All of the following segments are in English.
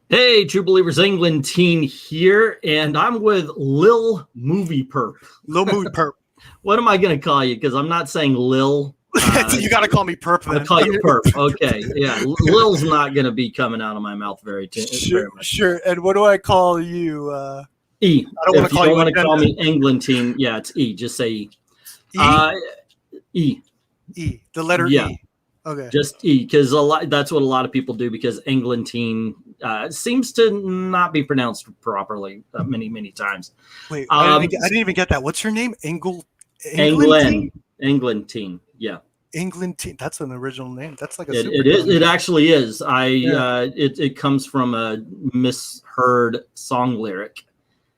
Hey, True Believers England teen here, and I'm with Lil Movie Perp. Lil Movie Perp. What am I going to call you? Because I'm not saying Lil. You got to call me Perp. I'll call you Perp. Okay, yeah. Lil's not going to be coming out of my mouth very much. Sure. And what do I call you? E. I don't want to call you. If you want to call me England teen, yeah, it's E. Just say E. E. E. The letter yeah. E. Okay. Just E, because that's what a lot of people do, because Englandine seems to not be pronounced properly many times. Wait, I didn't even get that. What's your name? Englandine, yeah. Englandine. That's an original name. That's like a it is. It actually is. It comes from a misheard song lyric.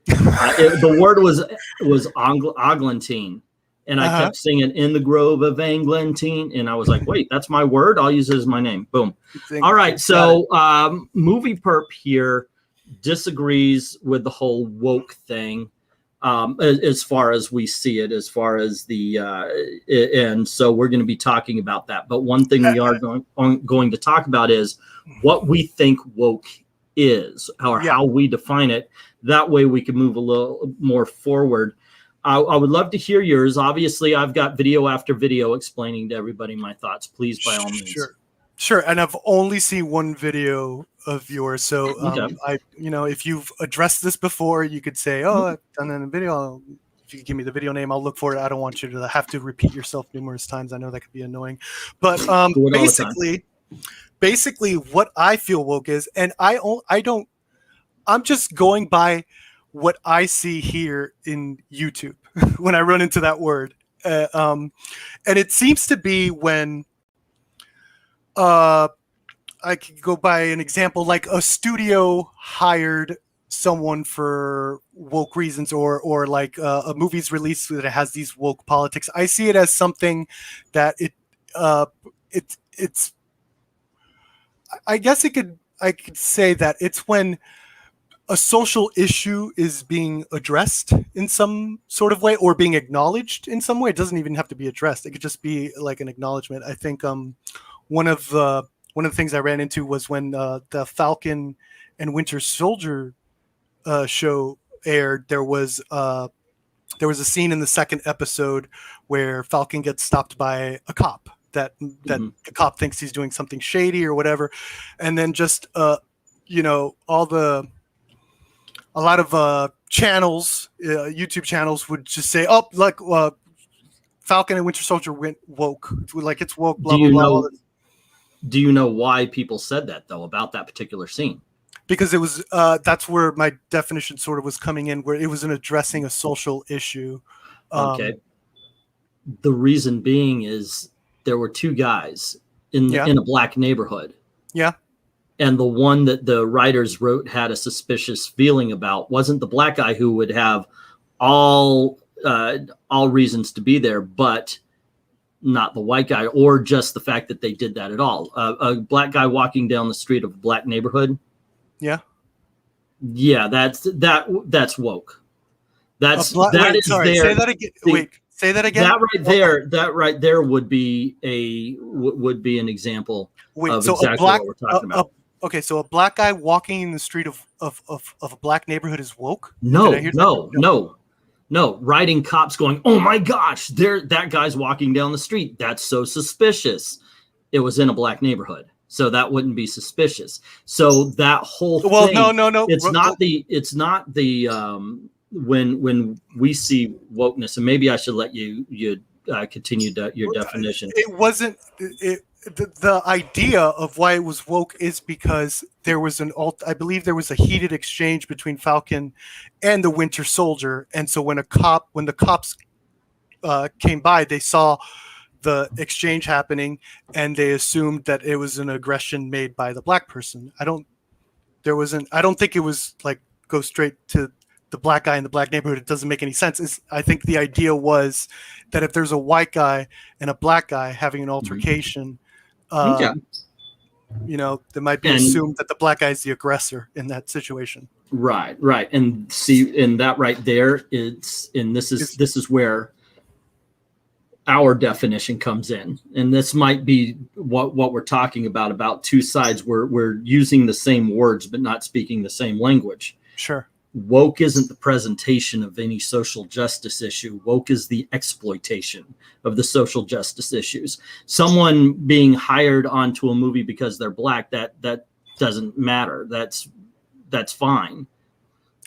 The word was Oglantine. And I kept singing "In the Grove of Eglantine," and I was like, "Wait, that's my word. I'll use it as my name." Boom. All right. So, Movie Perp here disagrees with the whole woke thing, as far as we see it. As far as and so we're going to be talking about that. But one thing we are going to talk about is what we think woke is, or how we define it. That way, we can move a little more forward. I would love to hear yours. Obviously, I've got video after video explaining to everybody my thoughts. Please, by all means. Sure. And I've only seen one video of yours, so if you've addressed this before, you could say, "Oh, I've done it in a video." If you could give me the video name, I'll look for it. I don't want you to have to repeat yourself numerous times. I know that could be annoying, but basically, what I feel woke is, and I'm just going by what I see here in YouTube when I run into that word. And it seems to be when I could go by an example, like a studio hired someone for woke reasons, or like a movie's released that has these woke politics. I see it as something that it's I guess I could say that it's when a social issue is being addressed in some sort of way, or being acknowledged in some way. It doesn't even have to be addressed. It could just be like an acknowledgement. I think one of the things I ran into was when the Falcon and Winter Soldier show aired. There was a scene in the second episode where Falcon gets stopped by a cop that the cop thinks he's doing something shady or whatever, and then just a lot of channels, YouTube channels, would just say, "Oh, like Falcon and Winter Soldier went woke, like it's woke." Blah blah blah. Do you know why people said that though about that particular scene? Because it was that's where my definition sort of was coming in, where it was an addressing a social issue. Okay. The reason being is there were two guys in a black neighborhood. Yeah. And the one that the writers wrote had a suspicious feeling about wasn't the black guy, who would have all reasons to be there, but not the white guy, or just the fact that they did that at all. A black guy walking down the street of a black neighborhood. Yeah. Yeah, that's woke. Say that again. Say that again. That right there would be an example of exactly what we're talking about. Okay, so a black guy walking in the street of a black neighborhood is woke? No. Riding cops going, "Oh my gosh, that guy's walking down the street. That's so suspicious." It was in a black neighborhood, so that wouldn't be suspicious. So that whole thing. Well, no. It's not the when we see wokeness, and maybe I should let you continue your definition. It wasn't. The idea of why it was woke is because there was I believe there was a heated exchange between Falcon and the Winter Soldier, and so when the cops came by, they saw the exchange happening, and they assumed that it was an aggression made by the black person. I don't think it was like go straight to the black guy in the black neighborhood. It doesn't make any sense. I think the idea was that if there's a white guy and a black guy having an altercation, there might be assumed that the black guy is the aggressor in that situation. Right. And see, in that right there, this is where our definition comes in, and this might be what we're talking about two sides where we're using the same words but not speaking the same language. Sure. Woke isn't the presentation of any social justice issue. Woke is the exploitation of the social justice issues. Someone being hired onto a movie because they're black, that doesn't matter. That's fine.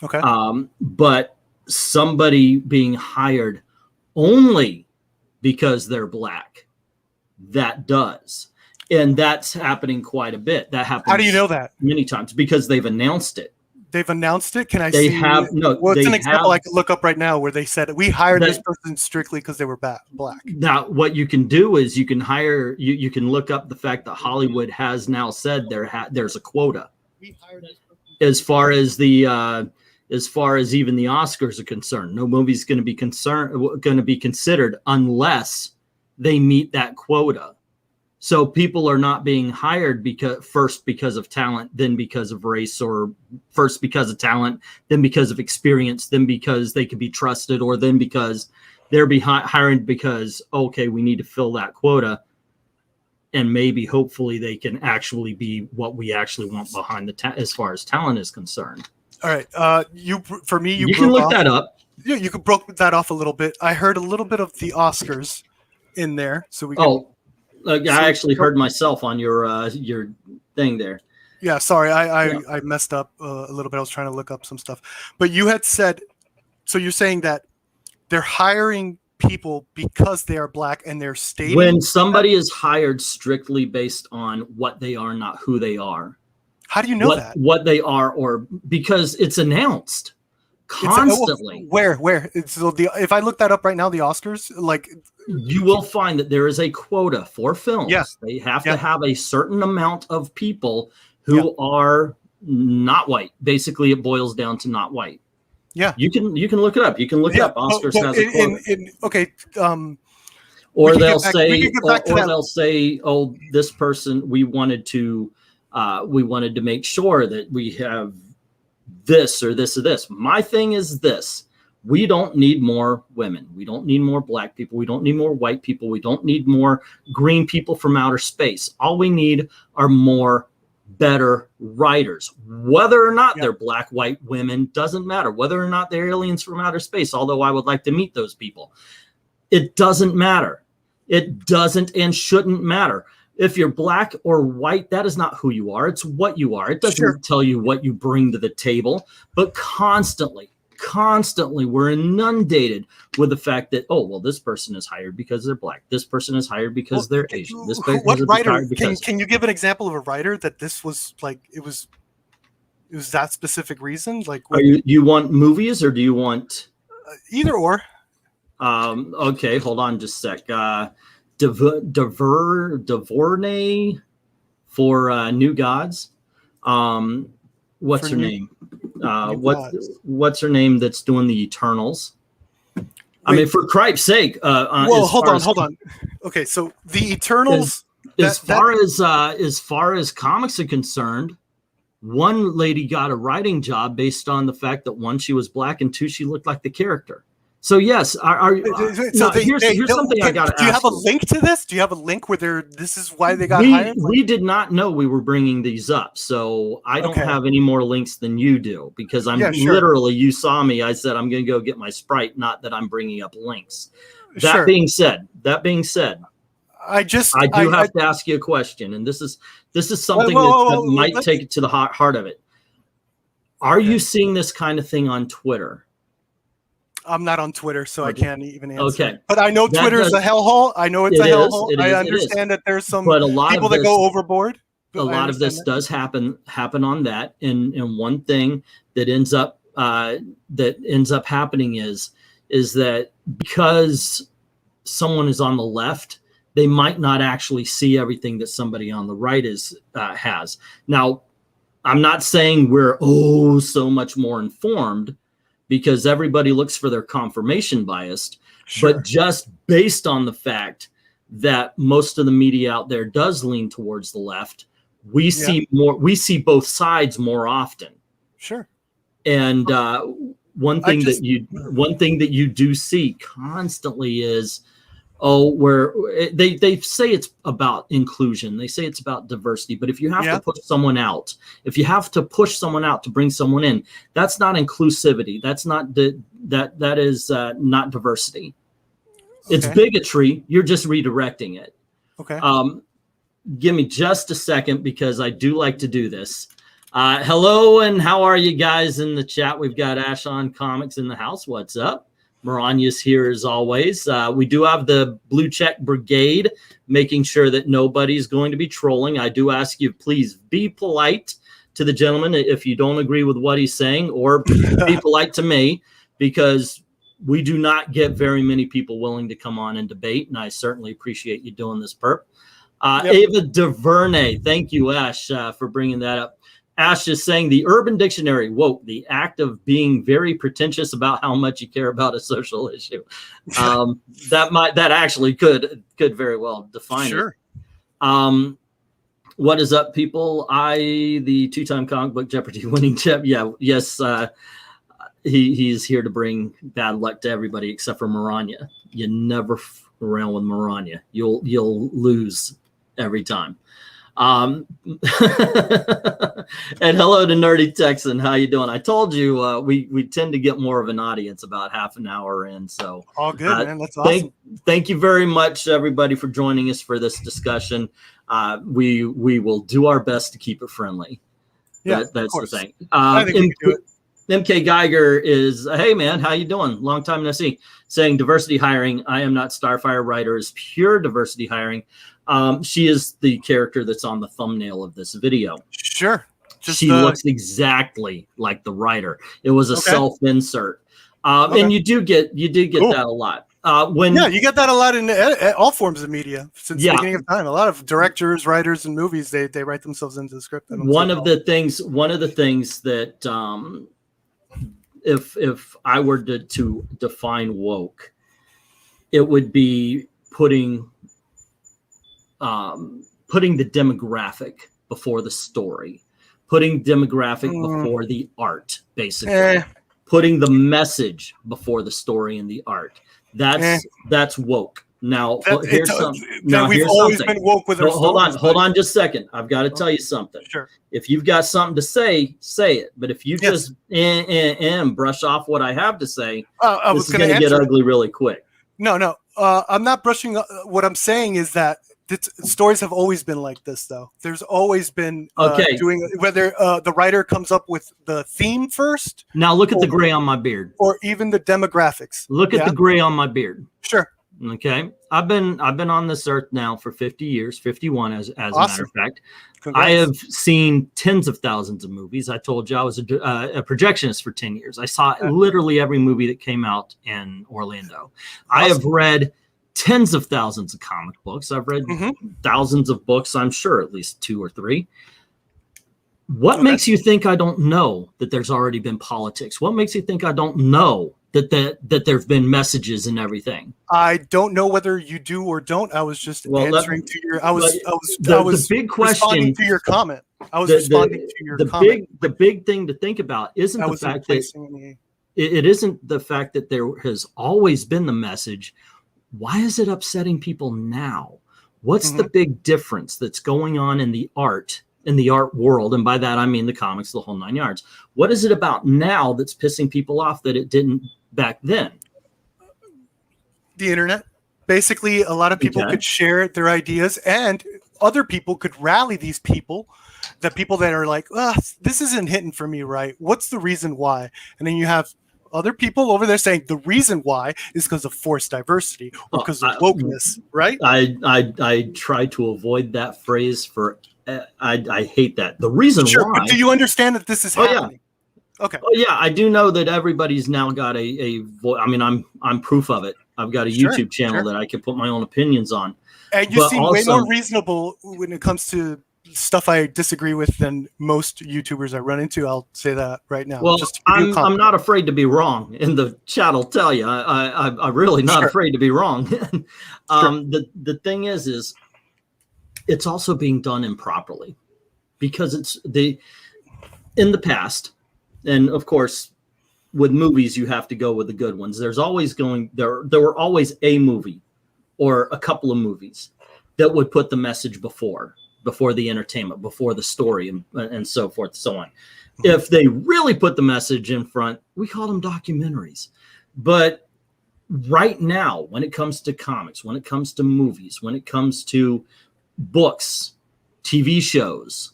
Okay. But somebody being hired only because they're black, that does. And that's happening quite a bit. That happens. How do you know that? Many times, because they've announced it. They've announced it. Can I They see? have no. Well, it's they an example have, I could look up right now where they said we hired That- this person strictly because they were black. Now, what you can do is you can hire. You can look up the fact that Hollywood has now said there's a quota. As far as even the Oscars are concerned, no movie's going to be considered unless they meet that quota. So people are not being hired because of talent, then because of race, or first because of talent, then because of experience, then because they can be trusted, or then because they're hired because, okay, we need to fill that quota. And maybe hopefully they can actually be what we actually want behind as far as talent is concerned. All right. You can look that up. Yeah, you could broke that off a little bit. I heard a little bit of the Oscars in there, so we. I actually heard myself on your thing there. Yeah, sorry, I messed up a little bit. I was trying to look up some stuff, but you had said, so you're saying that they're hiring people because they are black, and they're stating when somebody is hired strictly based on what they are, not who they are. How do you know that? What they are, or because it's announced constantly. Where? So if I look that up right now, the Oscars, like, you will find that there is a quota for films. Yes. They have to have a certain amount of people who are not white. Basically, it boils down to not white. Yeah. You can look it up. You can look it up. Oscars has a quota. Or they'll say, oh, this person, we wanted to make sure that we have this or this or this. My thing is this. We don't need more women. We don't need more black people. We don't need more white people. We don't need more green people from outer space. All we need are more better writers. Whether or not they're black, white, women, doesn't matter. Whether or not they're aliens from outer space, although I would like to meet those people. It doesn't matter. It doesn't and shouldn't matter. If you're black or white, that is not who you are. It's what you are. It doesn't tell you what you bring to the table. But constantly, we're inundated with the fact that, oh, well, this person is hired because they're black. This person is hired because they're Asian. This person what writer? Because... Can you give an example of a writer that this was like? It was that specific reason? Like, you want movies or do you want either or? Okay, hold on just a sec. Duvernay for New Gods. What's her name? What's her name that's doing the Eternals? I mean, for Christ's sake. Well, hold on. Okay, so the Eternals. As far as comics are concerned, one lady got a writing job based on the fact that one, she was black, and two, she looked like the character. So yes, here's something I got to ask. Do you have a link to this? Do you have a link where this is why they got hired? We did not know we were bringing these up, so I don't have any more links than you do, because I'm literally, you saw me. I said I'm going to go get my Sprite, not that I'm bringing up links. That being said, I do have to ask you a question, and this is something that might take it to the heart of it. Are you seeing this kind of thing on Twitter? I'm not on Twitter, so I can't even answer. Okay. But I know Twitter is a hellhole. I know it's a hellhole. I understand that there's some people that go overboard. A lot of this does happen on that. And one thing that ends up happening is that because someone is on the left, they might not actually see everything that somebody on the right has. Now, I'm not saying we're so much more informed, because everybody looks for their confirmation bias, but just based on the fact that most of the media out there does lean towards the left, we see both sides more often. Sure. And one thing that you do see constantly is, where they say it's about inclusion, they say it's about diversity, but if you have to push someone out, to bring someone in, that's not inclusivity. That's not that is not diversity. It's bigotry. You're just redirecting it. Okay. Give me just a second because I do like to do this. Hello, and how are you guys in the chat? We've got Ash on Comics in the house. What's up? Marania's here as always. We do have the Blue Check Brigade making sure that nobody's going to be trolling. I do ask you, please be polite to the gentleman if you don't agree with what he's saying, or be polite to me, because we do not get very many people willing to come on and debate, and I certainly appreciate you doing this, Perp. Ava DuVernay, thank you, Ash, for bringing that up. Ash is saying the Urban Dictionary, woke, the act of being very pretentious about how much you care about a social issue. That actually could very well define it. What is up, people? The two-time comic book Jeopardy winning champ. Yes, he's here to bring bad luck to everybody except for Marania. You never f around with Marania. You'll lose every time. And hello to Nerdy Texan. How you doing? I told you we tend to get more of an audience about half an hour in. So all good, man. That's awesome. Thank you very much, everybody, for joining us for this discussion. We will do our best to keep it friendly. That's the thing. I think we can do it. MK Geiger is, hey man, how you doing? Long time no see. Saying diversity hiring. I am not Starfire writer is pure diversity hiring. She is the character that's on the thumbnail of this video. Sure. She looks exactly like the writer. It was a self-insert. And you did get that a lot. You get that a lot in all forms of media since the beginning of time. A lot of directors, writers, and movies, they write themselves into the script. One of the things that if I were to define woke, it would be putting the demographic before the story, putting demographic before the art, basically, putting the message before the story and the art. That's woke. Now, here's something. We've always been woke with our stories. Hold on just a second. I've got to tell you something. Sure. If you've got something to say, say it. But if you just brush off what I have to say, this is going to get ugly really quick. No. I'm not brushing. What I'm saying is that stories have always been like this, though. There's always been doing whether the writer comes up with the theme first. Now look at the gray on my beard, or even the demographics. Look at the gray on my beard. Sure. Okay, I've been on this earth now for 50 years, 51 as a matter of fact. Congrats. I have seen tens of thousands of movies. I told you I was a projectionist for 10 years. I saw literally every movie that came out in Orlando. I have read tens of thousands of comic books. I've read thousands of books, I'm sure at least 2 or 3. What makes you think I don't know that there's already been politics? What makes you think I don't know that there've been messages and everything? I don't know whether you do or don't. I was just answering to your. The big question, responding to your comment. I was responding to your comment. The big thing to think about isn't the fact that it isn't the fact that there has always been the message. Why is it upsetting people now? What's the big difference that's going on in the art world? And by that, I mean the comics, the whole 9 yards. What is it about now that's pissing people off that it didn't back then? The internet. Basically, a lot of people could share their ideas, and other people could rally these people, the people that are like, this isn't hitting for me right. What's the reason why? And then you have other people over there saying the reason why is because of forced diversity or because of wokeness, right? I try to avoid that phrase for. I hate that. The reason why. But do you understand that this is happening? Okay. Oh yeah, I do know that everybody's now got a voice. I mean, I'm proof of it. I've got a YouTube channel that I can put my own opinions on. And you seem way more reasonable when it comes to stuff I disagree with than most YouTubers I run into. I'll say that right now. Well, I'm not afraid to be wrong, and the chat will tell you. I'm really not afraid to be wrong. The thing is it's also being done improperly, because it's in the past, and of course, with movies you have to go with the good ones. There's always there were always a movie or a couple of movies that would put the message before the entertainment, before the story, and so forth, so on. If they really put the message in front, we call them documentaries. But right now, when it comes to comics, when it comes to movies, when it comes to books, TV shows,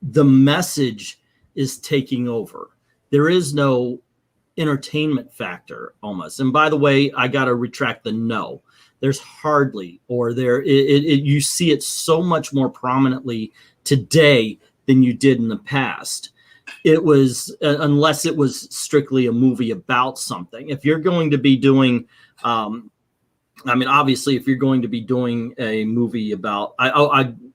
the message is taking over. There is no entertainment factor almost. And by the way, I got to retract the no. There's hardly, or you see it so much more prominently today than you did in the past. It was, unless it was strictly a movie about something. If you're going to be doing, obviously, if you're going to be doing a movie about,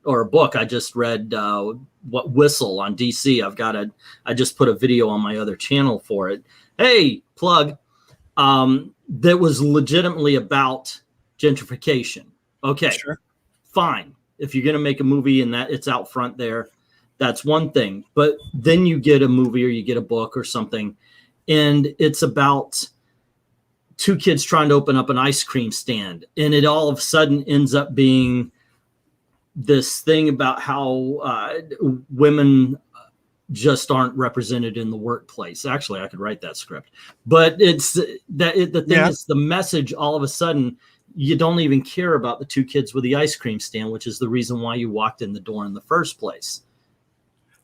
or a book, I just read What Whistle on DC. I just put a video on my other channel for it. Hey, plug. That was legitimately about gentrification. Okay, sure. Fine. If you're going to make a movie and that it's out front there, that's one thing. But then you get a movie or you get a book or something, and it's about two kids trying to open up an ice cream stand. And it all of a sudden ends up being this thing about how women just aren't represented in the workplace. Actually, I could write that script. But it's the thing is, the message, all of a sudden, you don't even care about the two kids with the ice cream stand, which is the reason why you walked in the door in the first place.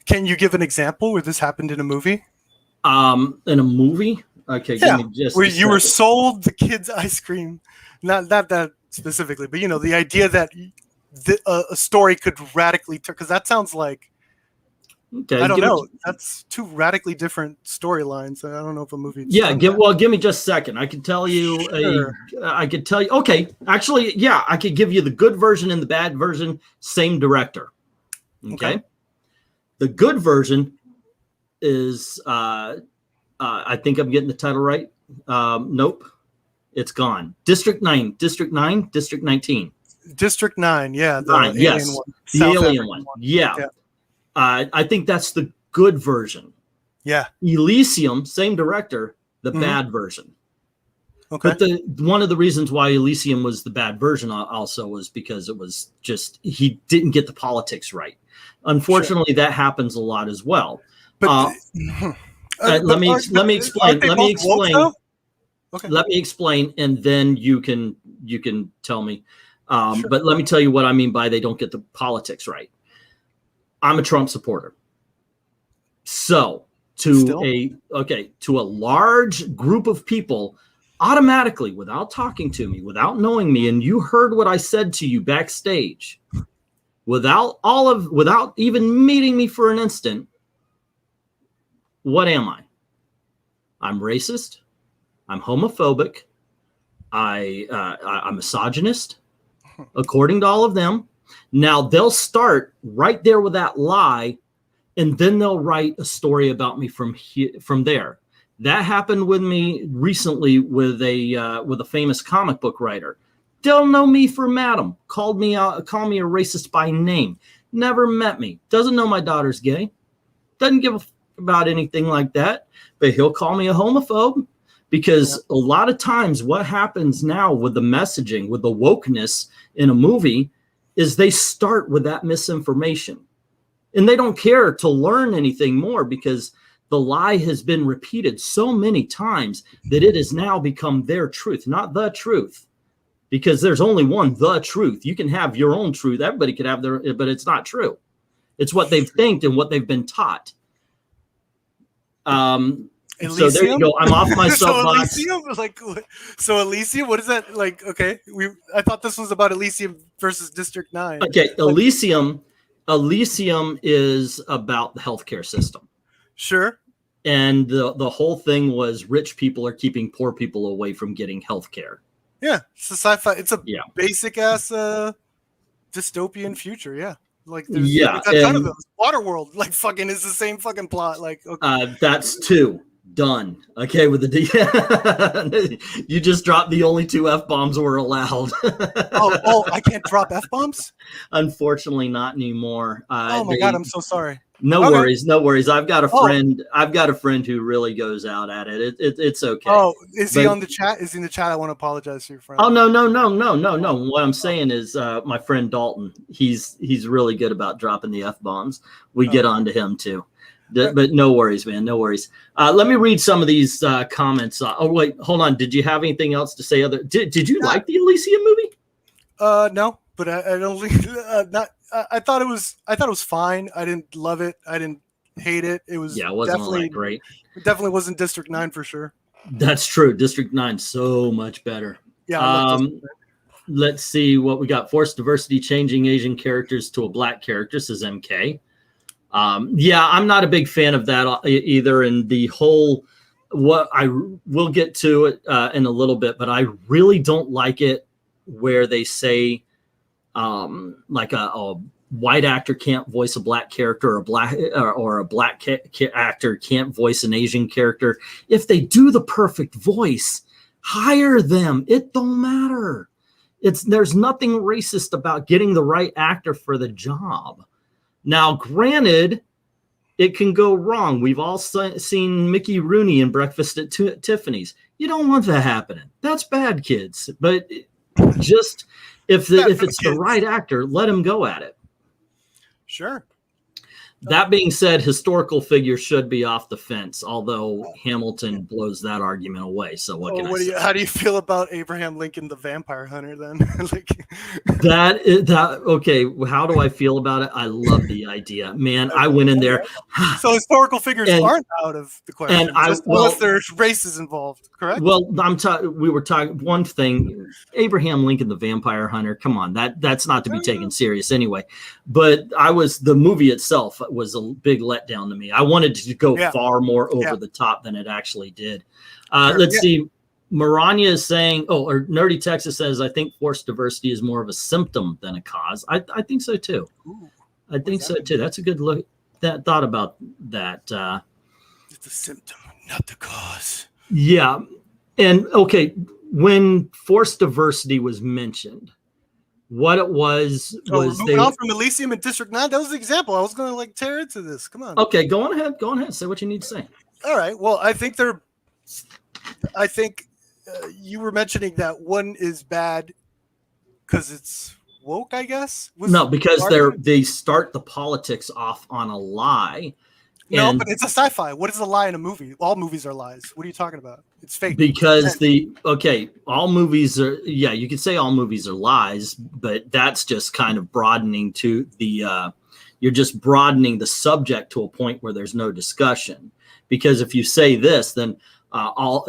Can you give an example where this happened in a movie? In a movie? Okay, yeah, give me just where you were sold the kids' ice cream. Not that specifically, but the idea that a story could radically turn, because that sounds like, okay, I don't know. That's two radically different storylines. I don't know if a movie. Yeah, give me just a second. I can tell you. Sure. I could tell you. Okay, actually, yeah, I could give you the good version and the bad version. Same director. Okay. The good version is. I think I'm getting the title right. Nope, it's gone. District 19. District 9. Yeah, the alien one. The alien one. Yeah. I think that's the good version. Yeah. Elysium, same director, the bad version. Okay. But one of the reasons why Elysium was the bad version also was because it was just, he didn't get the politics right. Unfortunately, that happens a lot as well. But let me explain. Okay. Let me explain, and then you can tell me. Sure. But let me tell you what I mean by they don't get the politics right. I'm a Trump supporter. So to a large group of people, automatically, without talking to me, without knowing me, and you heard what I said to you backstage, without even meeting me for an instant, what am I? I'm racist. I'm homophobic. I'm misogynist, according to all of them. Now they'll start right there with that lie, and then they'll write a story about me from there. That happened with me recently with a famous comic book writer. Don't know me from Adam. Call me a racist by name. Never met me. Doesn't know my daughter's gay. Doesn't give a about anything like that. But he'll call me a homophobe, because a lot of times what happens now with the messaging, with the wokeness in a movie, is they start with that misinformation. And they don't care to learn anything more, because the lie has been repeated so many times that it has now become their truth, not the truth. Because there's only one, the truth. You can have your own truth. Everybody could have their, but it's not true. It's what they think and what they've been taught. So there you go. I'm off my soapbox. So Elysium, what is that like? Okay, I thought this was about Elysium versus District 9. Okay, Elysium is about the healthcare system. Sure. And the whole thing was rich people are keeping poor people away from getting healthcare. Yeah, it's a sci-fi. It's a basic ass dystopian future. Yeah. Like there's a ton of those. Waterworld, like fucking is the same fucking plot. Like that's 2 done. Okay, with the you just dropped the only 2 F-bombs were allowed. I can't drop F-bombs? Unfortunately, not anymore. Oh my god, I'm so sorry. No Okay. worries, no worries. I've got a Oh. friend. I've got a friend who really goes out at it. It's okay. Oh, is he But- on the chat? Is he in the chat? I want to apologize to your friend. Oh no. What I'm saying is, my friend Dalton. He's really good about dropping the F-bombs. We get on to him too. But no worries, man. No worries. Let me read some of these comments. Oh wait, hold on. Did you have anything else to say? Did you like the Elysium movie? No, but I don't think not. I thought it was fine. I didn't love it. I didn't hate it. It was It wasn't all that great. It definitely wasn't District 9 for sure. That's true. District 9 so much better. Yeah. Let's see what we got. Forced diversity, changing Asian characters to a black character, says MK. I'm not a big fan of that either. And the whole, what I will get to it in a little bit, but I really don't like it where they say like a white actor can't voice a black character, or a black actor can't voice an Asian character. If they do the perfect voice, hire them. It don't matter. There's nothing racist about getting the right actor for the job. Now, granted, it can go wrong. We've all seen Mickey Rooney in Breakfast at Tiffany's. You don't want that happening. That's bad, kids. But just if it's the right actor, let him go at it. Sure. That being said, historical figures should be off the fence, although Hamilton blows that argument away. So what can I say? How do you feel about Abraham Lincoln, the vampire hunter, then? Okay, how do I feel about it? I love the idea. Man, I went in there. So historical figures aren't out of the question, unless there's races involved, correct? Well, we were talking one thing, Abraham Lincoln, the vampire hunter. Come on, that's not to be taken serious anyway. But the movie itself was a big letdown to me. I wanted to go far more over the top than it actually did. Let's see. Maranya is saying, or Nerdy Texas says, I think forced diversity is more of a symptom than a cause. I think so too. Ooh, I think so too. That's a good look. Thought about that. It's a symptom, not the cause. Yeah. And okay, when forced diversity was mentioned, what it was moving on from Elysium and District 9. That was the example. I was going to tear into this. Come on. Okay, go on ahead. Say what you need to say. All right. Well, I think you were mentioning that one is bad because it's woke, I guess. No, because they start the politics off on a lie. No, but it's a sci-fi. What is a lie in a movie? All movies are lies. What are you talking about? It's fake. Because all movies are, you could say all movies are lies, but that's just kind of broadening to the, you're just broadening the subject to a point where there's no discussion. Because if you say this, then all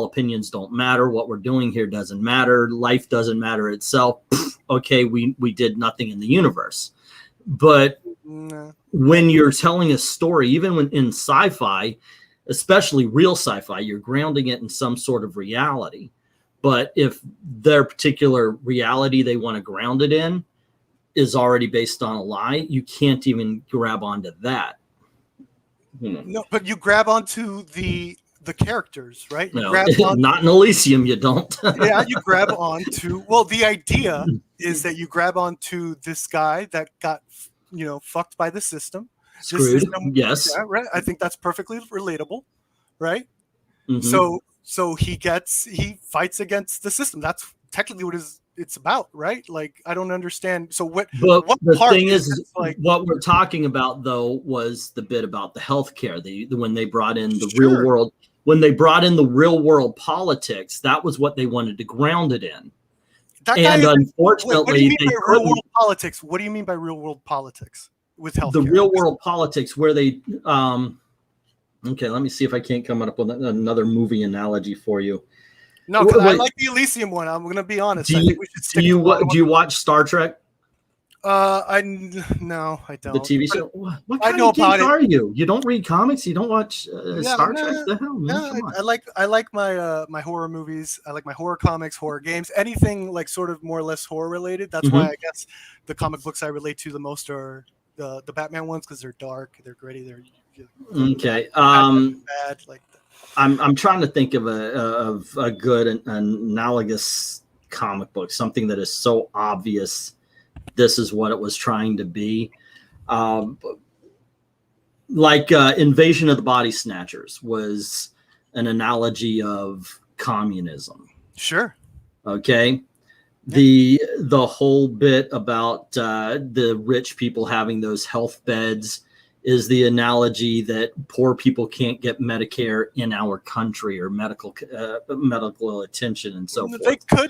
opinions don't matter. What we're doing here doesn't matter. Life doesn't matter itself. Okay, we did nothing in the universe. But when you're telling a story, even when in sci-fi, especially real sci-fi, you're grounding it in some sort of reality. But if their particular reality they want to ground it in is already based on a lie, you can't even grab onto that. No, but you grab onto the characters, right? No, not in Elysium, you don't. Yeah, you grab onto. Well, the idea is that you grab onto this guy that got fucked by the system. Screwed. Yes. Yeah, right. I think that's perfectly relatable, right? Mm-hmm. So he fights against the system. That's technically what it's about, right? Like, I don't understand. So what the part thing is what we're talking about though was the bit about the healthcare. When they brought in the real world, when they brought in the real world politics, that was what they wanted to ground it in. And unfortunately, what do you mean by real world politics? What do you mean by real world politics with healthcare? The real world politics where they okay, let me see if I can't come up with another movie analogy for you. No, because I like the Elysium one. I'm going to be honest. Do you watch Star Trek? No, I don't. The TV show. What kind of geek are you? You don't read comics? You don't watch Star Trek? The hell, man? No, I like my my horror movies. I like my horror comics, horror games, anything like sort of more or less horror related. That's why I guess the comic books I relate to the most are the Batman ones because they're dark, they're gritty, they're okay. Bad, like. I'm trying to think of a good analogous comic book, something that is so obvious. This is what it was trying to be. like Invasion of the Body Snatchers was an analogy of communism. Sure. Okay. The whole bit about the rich people having those health beds is the analogy that poor people can't get Medicare in our country or medical attention and so forth.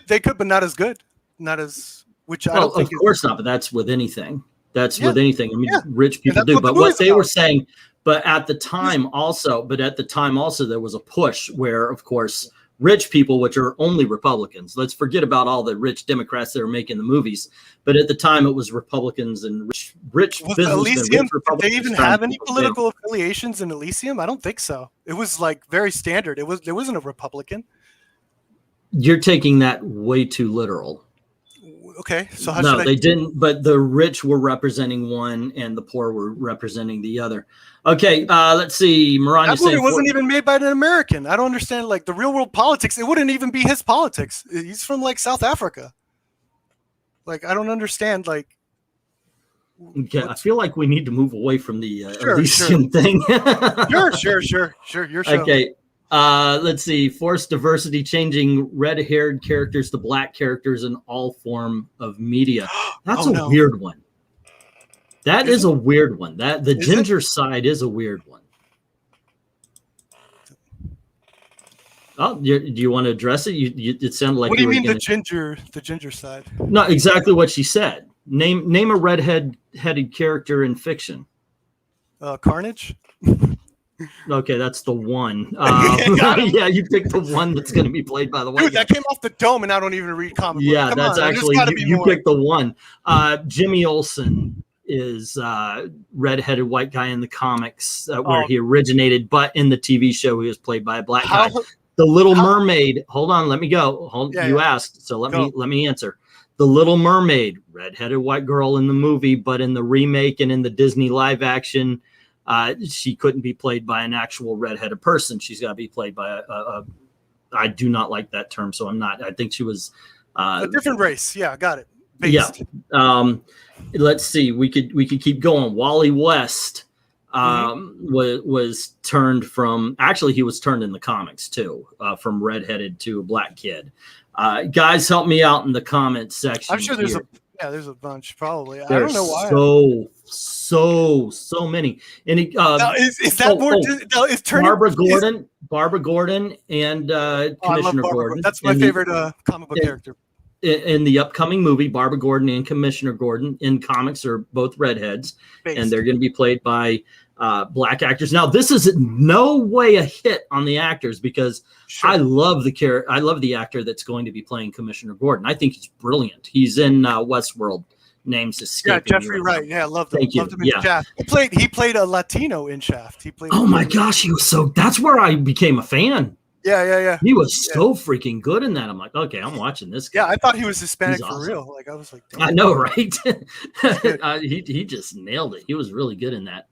They could, but not as good. Not as, which I don't think. Of course not, but that's with anything. That's with anything. I mean, rich people do. But what they were saying, but at the time also, there was a push where, of course, rich people, which are only Republicans. Let's forget about all the rich Democrats that are making the movies. But at the time, it was Republicans and rich businessmen. Elysium, did they even have any political affiliations in Elysium? I don't think so. It was like very standard. There wasn't a Republican. You're taking that way too literal. Okay, so they didn't. But the rich were representing one, and the poor were representing the other. Okay, let's see. Moran, that movie wasn't even made by an American. I don't understand. Like the real world politics, it wouldn't even be his politics. He's from like South Africa. Like I don't understand. Like, okay, I feel like we need to move away from the Elysium thing. Sure. Your show. Okay. Let's see. Forced diversity, changing red-haired characters to black characters in all form of media. That's a weird one. That is a weird one. That the ginger side is a weird one. Oh, do you want to address it? It sounded like. What do you mean the ginger side? No, exactly what she said. Name a redheaded character in fiction. Carnage. Okay, that's the one. Yeah, you picked the one that's going to be played by the white guy. Dude, that came off the dome, and I don't even read comic books. Yeah, that's actually you picked the one. Jimmy Olsen is redheaded white guy in the comics where he originated, but in the TV show he was played by a black guy. The Little Mermaid. Hold on, let me go. You asked, so let me answer. The Little Mermaid, redheaded white girl in the movie, but in the remake and in the Disney live action, she couldn't be played by an actual redheaded person. She's got to be played by I do not like that term, so I'm not. I think she was a different race. Yeah, got it. Based. Yeah. Let's see. We could keep going. Wally West was turned from. Actually, he was turned in the comics too, from redheaded to a black kid. Guys, help me out in the comments section. I'm sure there's a bunch probably. There's I don't know why. So many. And is that more? Is turning Barbara Gordon, and Commissioner Gordon. That's my favorite comic book character. In the upcoming movie, Barbara Gordon and Commissioner Gordon in comics are both redheads, and they're going to be played by black actors. Now, this is no way a hit on the actors because I love the actor that's going to be playing Commissioner Gordon. I think he's brilliant. He's in Westworld. Names escaping. Yeah, Jeffrey Wright. Yeah, I loved him. Loved him in Shaft. He played a Latino in Shaft. Oh my gosh, he was so. That's where I became a fan. Yeah. He was so freaking good in that. I'm like, okay, I'm watching this guy. Yeah, I thought he was Hispanic for real. Like I was like, damn. I know, right? He just nailed it. He was really good in that.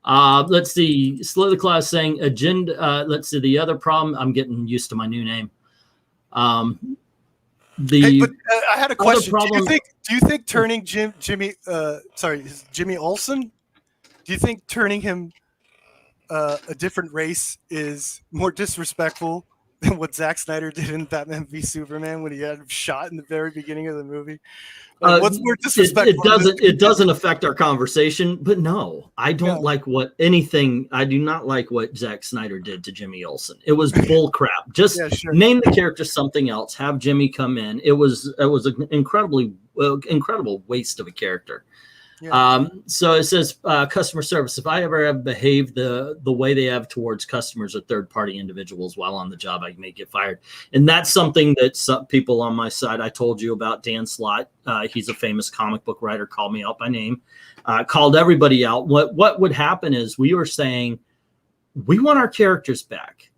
Let's see. Slow the Class saying agenda. Let's see. The other problem. I'm getting used to my new name. I had a question. Do you think turning Jimmy Olsen? Do you think turning him a different race is more disrespectful than what Zack Snyder did in Batman v Superman when he had him shot in the very beginning of the movie? What's more disrespectful? It doesn't affect our conversation, but no, I don't like I do not like what Zack Snyder did to Jimmy Olsen. It was bull crap. Just name the character something else. Have Jimmy come in. It was an incredible waste of a character. Yeah. So it says customer service. If I ever have behaved the way they have towards customers or third-party individuals while on the job, I may get fired. And that's something that some people on my side, I told you about Dan Slott. He's a famous comic book writer, called me out by name, called everybody out. What would happen is we were saying, we want our characters back.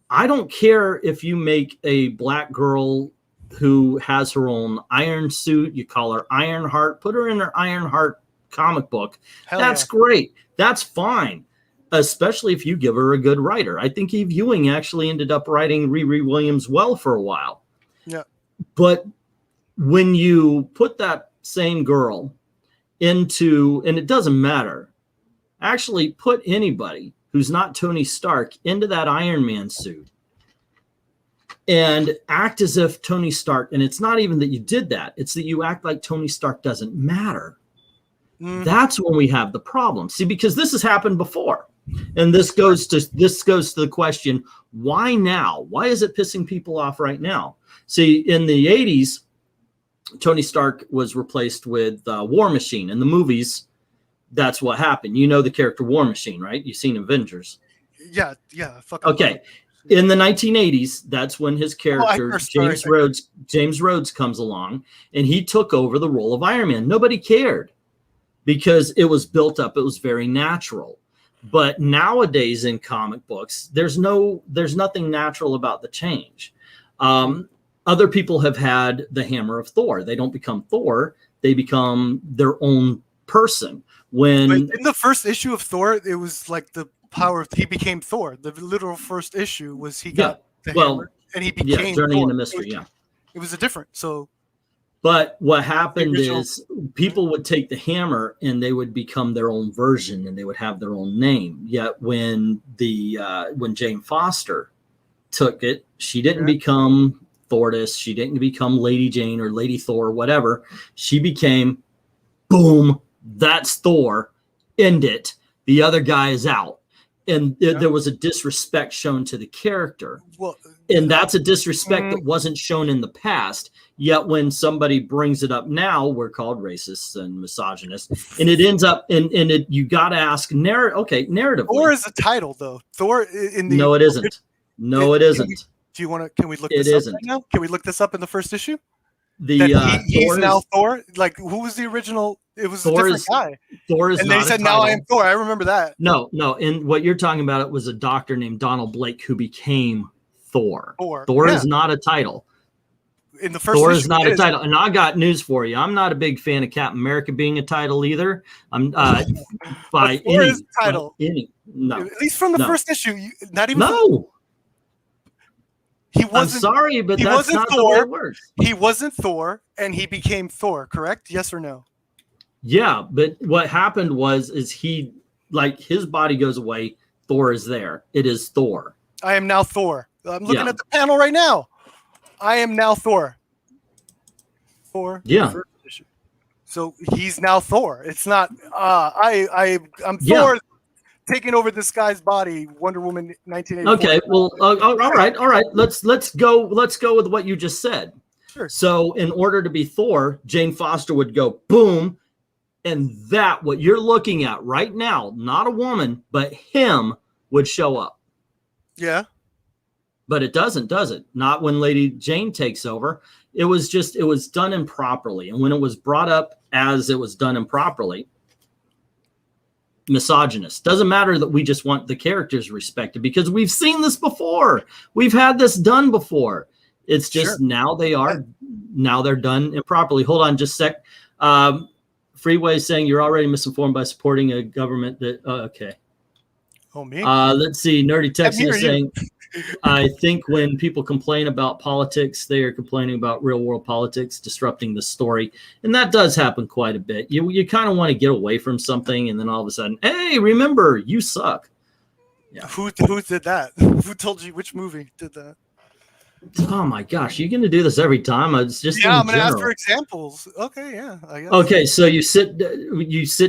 I don't care if you make a black girl who has her own iron suit, you call her Ironheart, put her in her Ironheart comic book. That's great. That's fine. Especially if you give her a good writer. I think Eve Ewing actually ended up writing Riri Williams well for a while. Yeah. But when you put that same girl into, and it doesn't matter, actually put anybody who's not Tony Stark into that Iron Man suit and act as if Tony Stark, and it's not even that you did that, it's that you act like Tony Stark doesn't matter. That's when we have the problem. See, because this has happened before. And this goes to the question, why now? Why is it pissing people off right now? See, in the 80s, Tony Stark was replaced with War Machine. In the movies, that's what happened. You know the character War Machine, right? You've seen Avengers. Yeah. Okay. In the 1980s, that's when his character, James Rhodes comes along, and he took over the role of Iron Man. Nobody cared because it was built up. It was very natural. But nowadays in comic books, there's nothing natural about the change. Other people have had the hammer of Thor. They don't become Thor. They become their own person. When in the first issue of Thor, it was like the power. He became Thor. The literal first issue was he got the hammer and he became Journey Thor. into Mystery. It was a different. But what happened is people would take the hammer and they would become their own version and they would have their own name. Yet when Jane Foster took it, she didn't become Thordis. She didn't become Lady Jane or Lady Thor or whatever. She became, boom, that's Thor. End it. The other guy is out. And there was a disrespect shown to the character. And that's a disrespect that wasn't shown in the past. Yet when somebody brings it up now, we're called racists and misogynists. And it ends up you got to ask narratively. Thor is a title, though. Thor in the No, it isn't. No, it isn't. Do you want to? Can we look this up right now? Can we look this up in the first issue? He's now Thor. Like, who was the original? It was a different guy. Thor is, and they said, "Now I am Thor." I remember that. No. And what you're talking about, it was a doctor named Donald Blake who became Thor. Thor is not a title. In the first Thor is not a title. And I got news for you. I'm not a big fan of Captain America being a title either. I'm by Thor is a title. No. At least from the first issue, not even. No. He wasn't. I'm sorry, but that's not the way it works. He wasn't Thor, and he became Thor. Correct? Yes or no? Yeah, but what happened is he, like, his body goes away. Thor is there. It is Thor. I am now Thor. I'm looking at the panel right now. I am now Thor. Thor. Yeah. So he's now Thor. It's not. I'm Thor. Taking over this guy's body, Wonder Woman 1984. Okay, well, all right. Let's go with what you just said. Sure. So, in order to be Thor, Jane Foster would go boom, and that what you're looking at right now, not a woman, but him would show up. Yeah. But it doesn't, does it? Not when Lady Jane takes over. It was done improperly, and when it was brought up as it was done improperly, misogynist. Doesn't matter that we just want the characters respected because we've seen this before. We've had this done before. It's just now they're done improperly. Hold on just a sec. Freeway saying you're already misinformed by supporting a government that okay. Oh me. Let's see. Nerdy Texan is saying I think when people complain about politics, they are complaining about real world politics disrupting the story. And that does happen quite a bit. You kind of want to get away from something and then all of a sudden, hey, remember, you suck. Yeah. Who did that? Who told you which movie did that? Oh my gosh, you're going to do this every time. It's just I'm going to ask for examples. Okay, yeah. I guess. Okay, so you sit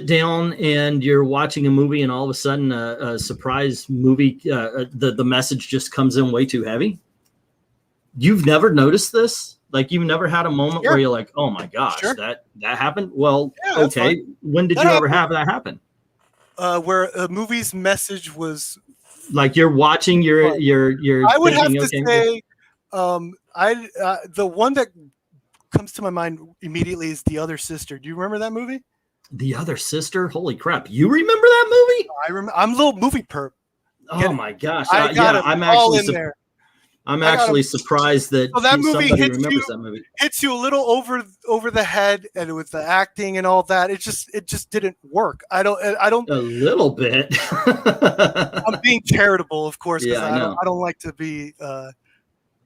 down and you're watching a movie, and all of a sudden, a surprise movie, the message just comes in way too heavy. You've never noticed this? Like you've never had a moment where you're like, "Oh my gosh, that happened." Well, okay. When did you ever have that happen? Where a movie's message was like you're watching your. I would have to say. The one that comes to my mind immediately is The Other Sister. Do you remember that movie? The Other Sister? Holy crap. You remember that movie? I remember. I'm a little movie perp. Oh my gosh. I'm actually surprised that that movie remembers that movie. Hits you a little over the head, and with the acting and all that, it just didn't work. I don't a little bit. I'm being charitable, of course, because I don't like to be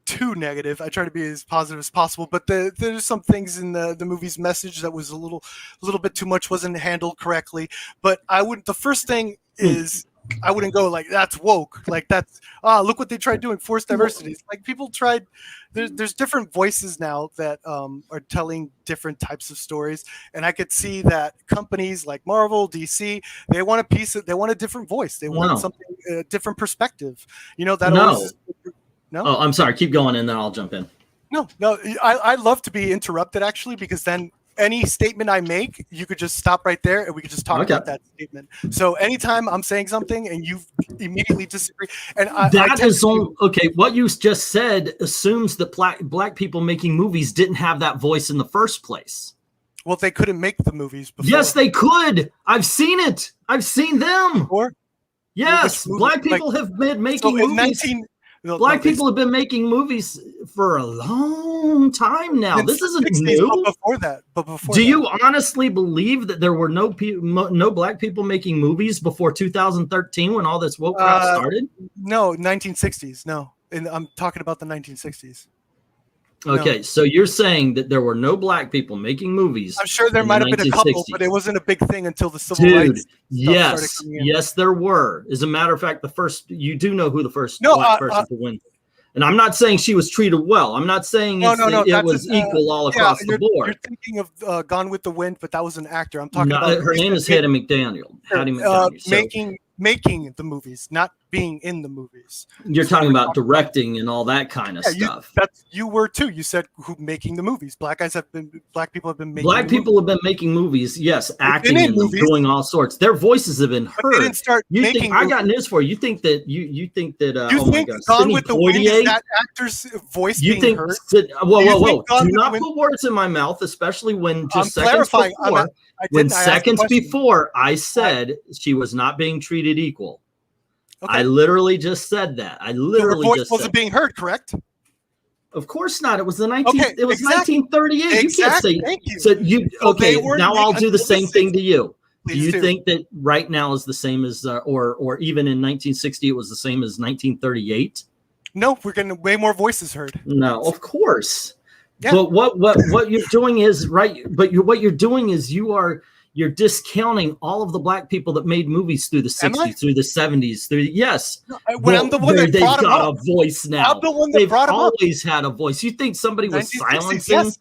too negative. I try to be as positive as possible, but there's some things in the movie's message that was a little bit too much, wasn't handled correctly. But the first thing is, I wouldn't go like, that's woke, like that's look what they tried doing, forced diversity. It's like people tried. There's different voices now that are telling different types of stories, and I could see that companies like Marvel, DC, they want they want a different voice, they want something, a different perspective. You know that always. No? Oh, I'm sorry. Keep going, and then I'll jump in. No. I love to be interrupted, actually, because then any statement I make, you could just stop right there, and we could just talk about that statement. So anytime I'm saying something and you immediately disagree, and okay. What you just said assumes that black people making movies didn't have that voice in the first place. Well, they couldn't make the movies before. Yes, they could. I've seen it. I've seen them. Before? Yes, black people have been making movies. Black people have been making movies for a long time now. This isn't new. But before do you honestly believe that there were no black people making movies before 2013 when all this woke crap started? No, 1960s. No, and I'm talking about the 1960s. Okay, so you're saying that there were no black people making movies. I'm sure there might have been a couple, but it wasn't a big thing until the civil rights. Yes, there were. As a matter of fact, you do know who the first black person to win. And I'm not saying she was treated well. I'm not saying it was equal all across the board. You're thinking of Gone with the Wind, but that was an actor. I'm talking about her name is Hattie McDaniel. Making the movies, not being in the movies. You're talking about directing and all that kind of stuff. You were too. You said who making the movies. Black people have been making. Black people have been making movies. Yes, acting and doing all sorts. Their voices have been heard. They didn't start making. I got news for you. You think that you think that? You think Gone with the Wind is that actor's voice being heard? Whoa! Do not put words in my mouth, especially when just seconds before. When seconds before I said she was not being treated equal. Okay. I literally just said that. I literally just wasn't being heard, correct? Of course not. It was the 1938. Exactly. You can't say now I'll do the same thing to you. Do you think that right now is the same as or even in 1960 it was the same as 1938? No, we're getting way more voices heard. No, of course. Yeah. But what you're doing is right. But what you're doing is you're discounting all of the black people that made movies through the 60s, through the 70s, I'm the one that brought them up. A voice now. I'm the one that brought them up. They've always had a voice. You think somebody was silencing? Yes.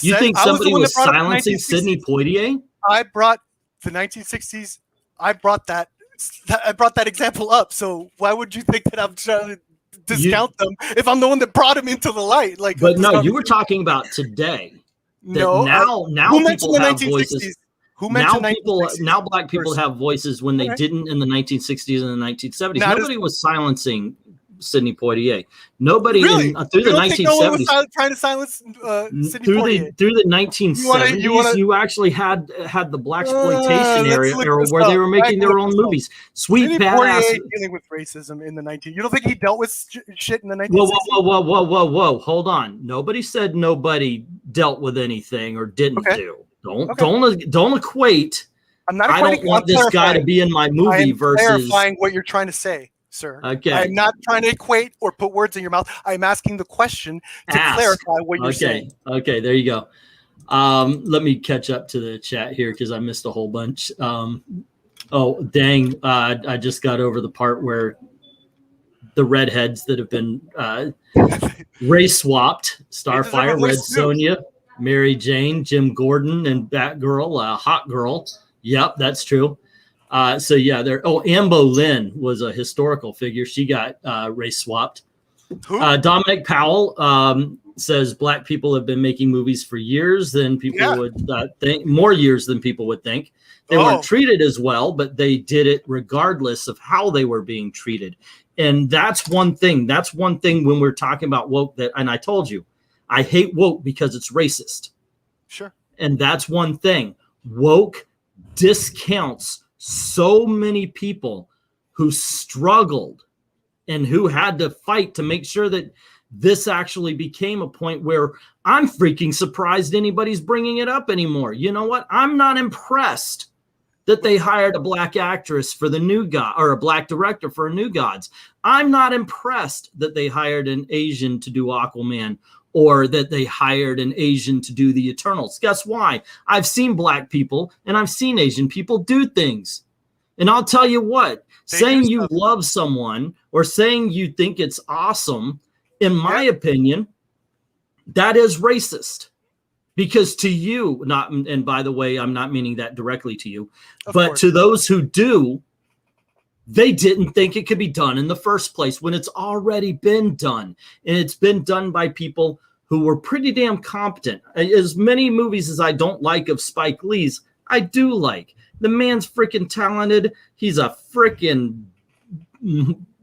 You think somebody was silencing Sidney Poitier? I brought the 1960s. I brought that example up. So why would you think that I'm trying to discount them if I'm the one that brought them into the light? But no, you were talking about today. Now people have voices. Now black people have voices when they didn't in the 1960s and the 1970s. Nobody was silencing Sidney Poitier. Nobody through the 1970s. No one was trying to silence Sidney Poitier. Through the 1970s, you actually had the blaxploitation era where they were making their own movies. Sweet Sidney badass. Poitier dealing with racism in the 19. You don't think he dealt with shit in the 1960s? Whoa! Hold on. Nobody said nobody dealt with anything or didn't do. Don't equate. I don't want this guy to be in my movie versus clarifying what you're trying to say, sir. Okay. I'm not trying to equate or put words in your mouth. I'm asking the question to clarify what you're saying. Okay, there you go. Let me catch up to the chat here because I missed a whole bunch. Oh, dang. I just got over the part where the redheads that have been race swapped, Starfire, Red Sonja, Mary Jane, Jim Gordon, and Batgirl, Hot Girl. Yep, that's true. So yeah, Anne Boleyn was a historical figure. She got race swapped. Dominic Powell says black people have been making movies for years than people would think, more years than people would think. They weren't treated as well, but they did it regardless of how they were being treated. And that's one thing. That's one thing when we're talking about woke and I told you, I hate woke because it's racist. Sure. And that's one thing. Woke discounts so many people who struggled and who had to fight to make sure that this actually became a point where I'm freaking surprised anybody's bringing it up anymore. You know what? I'm not impressed that they hired a black actress for the New God, or a black director for New Gods. I'm not impressed that they hired an Asian to do Aquaman, or that they hired an Asian to do the Eternals. Guess why? I've seen black people and I've seen Asian people do things. And I'll tell you what, saying you love someone or saying you think it's awesome, in my opinion, that is racist. Because to you, not, and by the way, I'm not meaning that directly to you, but to those who do, they didn't think it could be done in the first place when it's already been done. And it's been done by people who were pretty damn competent. As many movies as I don't like of Spike Lee's, I do like. The man's freaking talented. He's a freaking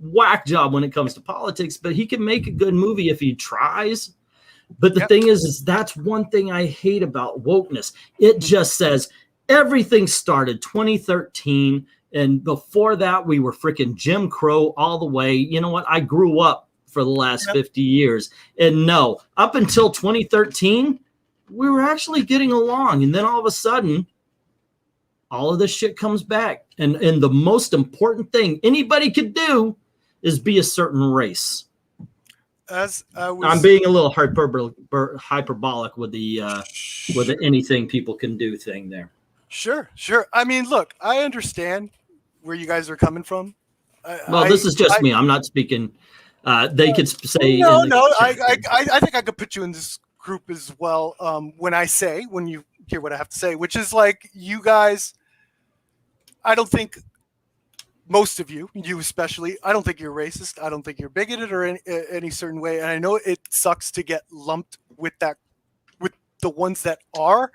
whack job when it comes to politics, but he can make a good movie if he tries. But the thing is that's one thing I hate about wokeness. It just says everything started 2013. And before that, we were freaking Jim Crow all the way. You know what? I grew up for the last 50 years. And no, up until 2013, we were actually getting along. And then all of a sudden, all of this shit comes back. And the most important thing anybody could do is be a certain race. I'm being a little hyperbolic with the anything people can do thing there. Sure. I mean, look, I understand where you guys are coming from. This is just me. I'm not speaking. They could say. No. I think I could put you in this group as well. When you hear what I have to say, which is like, you guys, I don't think most of you especially, I don't think you're racist. I don't think you're bigoted or any certain way. And I know it sucks to get lumped with the ones that are,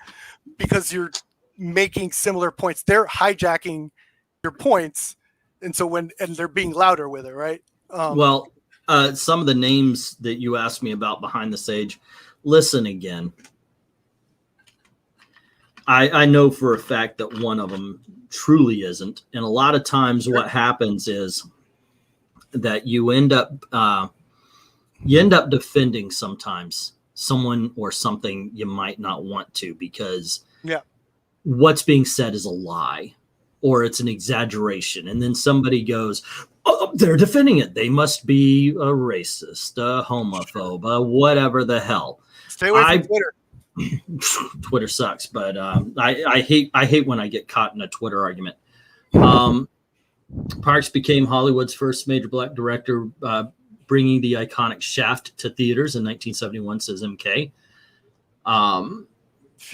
because you're making similar points. They're hijacking your points, and they're being louder with it, right? Some of the names that you asked me about behind the sage, listen again. I know for a fact that one of them truly isn't, and a lot of times what happens is that you end up defending sometimes someone or something you might not want to, because what's being said is a lie or it's an exaggeration. And then somebody goes, oh, they're defending it. They must be a racist, a homophobe, whatever the hell. Stay away from Twitter. Twitter sucks, but I hate when I get caught in a Twitter argument. Parks became Hollywood's first major black director, bringing the iconic Shaft to theaters in 1971, says MK.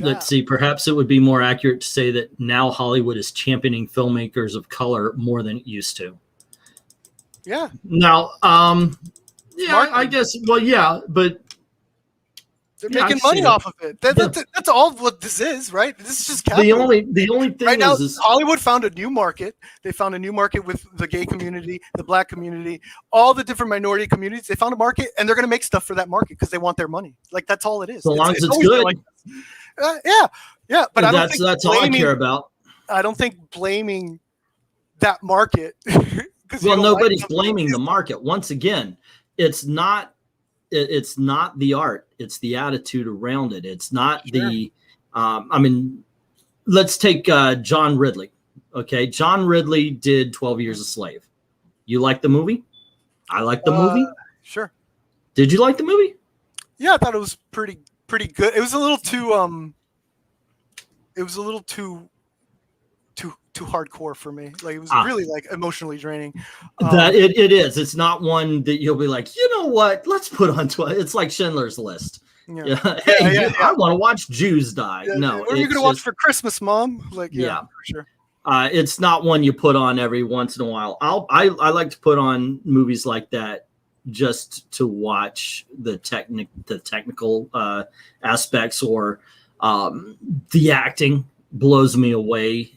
Let's see, perhaps it would be more accurate to say that now Hollywood is championing filmmakers of color more than it used to. Yeah. Now, I guess, but they're making money off of it. That's all what this is, right? This is just capitalism. The only thing right now, Hollywood found a new market. They found a new market with the gay community, the black community, all the different minority communities. They found a market, and they're going to make stuff for that market because they want their money. Like, that's all it is. So long as it's good. Like, but I don't think that's all I care about. I don't think blaming that market. Well, nobody's blaming the market. Once again, it's not the art, it's the attitude around it. It's not the let's take John Ridley. Okay, John Ridley did 12 Years a Slave. You like the movie? I like the movie. Sure. Did you like the movie? Yeah, I thought it was pretty good. It was a little too too hardcore for me. Like, it was really like emotionally draining. That it is. It's not one that you'll be like, you know what? Let's put on. It's like Schindler's List. I want to watch Jews die. No, what are you gonna watch for Christmas, Mom? Like, for sure. It's not one you put on every once in a while. I like to put on movies like that just to watch the technical aspects, or the acting blows me away.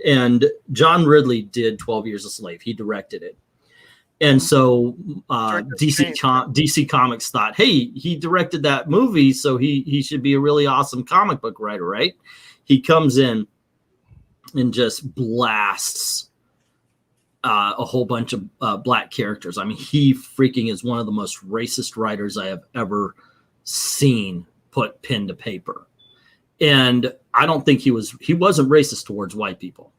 And John Ridley did 12 Years a Slave. He directed it. And so DC Comics thought, hey, he directed that movie, so he should be a really awesome comic book writer, right? He comes in and just blasts a whole bunch of black characters. I mean, he freaking is one of the most racist writers I have ever seen put pen to paper. And I don't think he wasn't racist towards white people.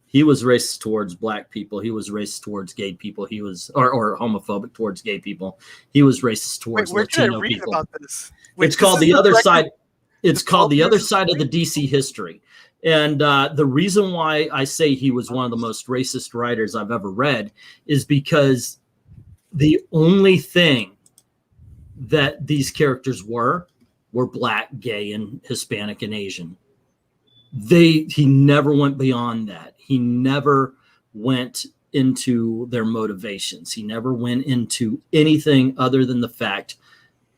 He was racist towards black people. He was racist towards gay people. He was, or homophobic towards gay people. He was racist towards Latino people. About this? It's called The Other Side. It's called The Other Side of the DC History. And the reason why I say he was one of the most racist writers I've ever read is because the only thing that these characters were black, gay, and Hispanic and Asian. He never went beyond that. He never went into their motivations. He never went into anything other than the fact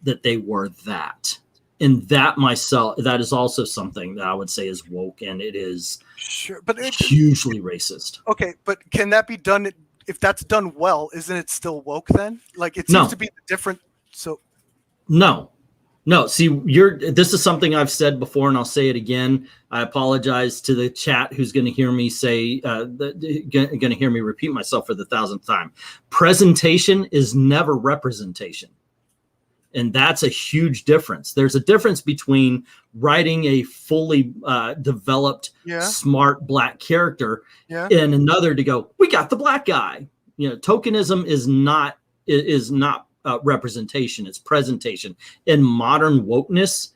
that they were that. And that is also something that I would say is woke, and it is hugely racist. Okay, but can that be done? If that's done well, isn't it still woke then? Like it seems to be different. So no. See, this is something I've said before, and I'll say it again. I apologize to the chat who's going to hear me going to hear me repeat myself for the 1,000th time. Presentation is never representation. And that's a huge difference. There's a difference between writing a fully developed, smart black character and another to go, we got the black guy. Tokenism is not representation. It's presentation. In modern wokeness,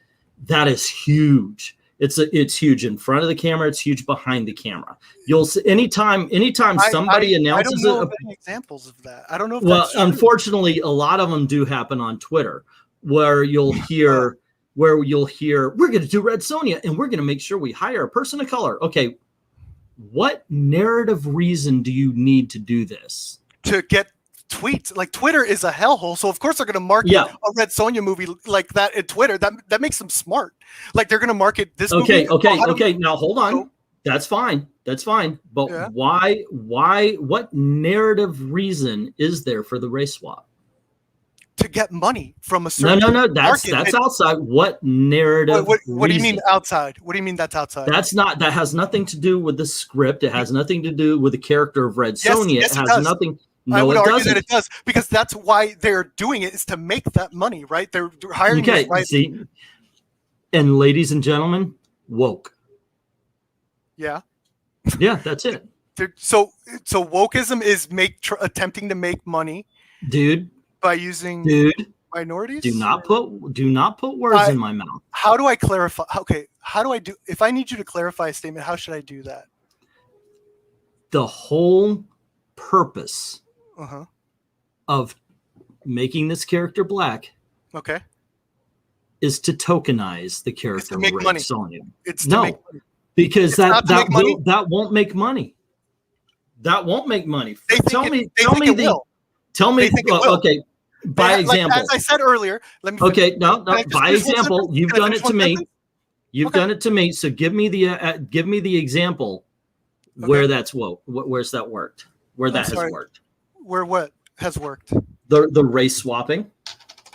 that is huge. It's huge in front of the camera. It's huge behind the camera. You'll see anytime somebody announces I don't know of any examples of that. I don't know. Well, unfortunately, a lot of them do happen on Twitter, where you'll hear we're going to do Red Sonja and we're going to make sure we hire a person of color. Okay, what narrative reason do you need to do this? To get tweets. Like Twitter is a hellhole, so of course they're going to market a Red Sonja movie like that at Twitter. That makes them smart. Like they're going to market this movie. Okay. Now hold on. That's fine. But why? What narrative reason is there for the race swap? To get money from a certain no. That's outside. What narrative? What do you mean outside? What do you mean that's outside? That has nothing to do with the script. It has nothing to do with the character of Red Sonja. Yes, it has nothing. No, I would argue doesn't. that it does, because that's why they're doing it, is to make that money, right? They're hiring. Okay, see, and ladies and gentlemen, woke. Yeah, that's it. So wokeism is attempting to make money, dude, by using minorities. Do not put words in my mouth. How do I clarify? Okay, how do I do? If I need you to clarify a statement, how should I do that? The whole purpose of making this character black, is to tokenize the character of Red Sonja. Because that won't make money. That won't make money. Tell me. Okay. By example, as I said earlier, let me. Okay, no. By example, you've done it to me. You've done it to me. So give me the example where that's woke. Where's that worked? Where that has worked? Where what has worked? The race swapping.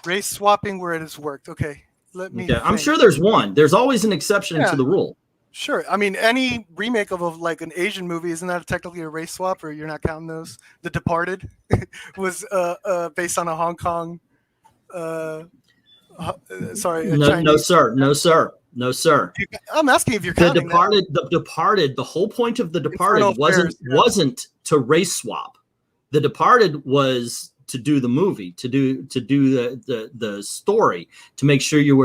Race swapping where it has worked. Okay, let me. I'm sure there's one. There's always an exception to the rule. Sure. I mean, any remake of like an Asian movie, isn't that technically a race swap, or you're not counting those? The Departed was based on a Hong Kong. Sorry. No, sir. I'm asking if you're counting The Departed. The whole point of The Departed wasn't to race swap. The Departed was to do the movie, to do the story, to make sure you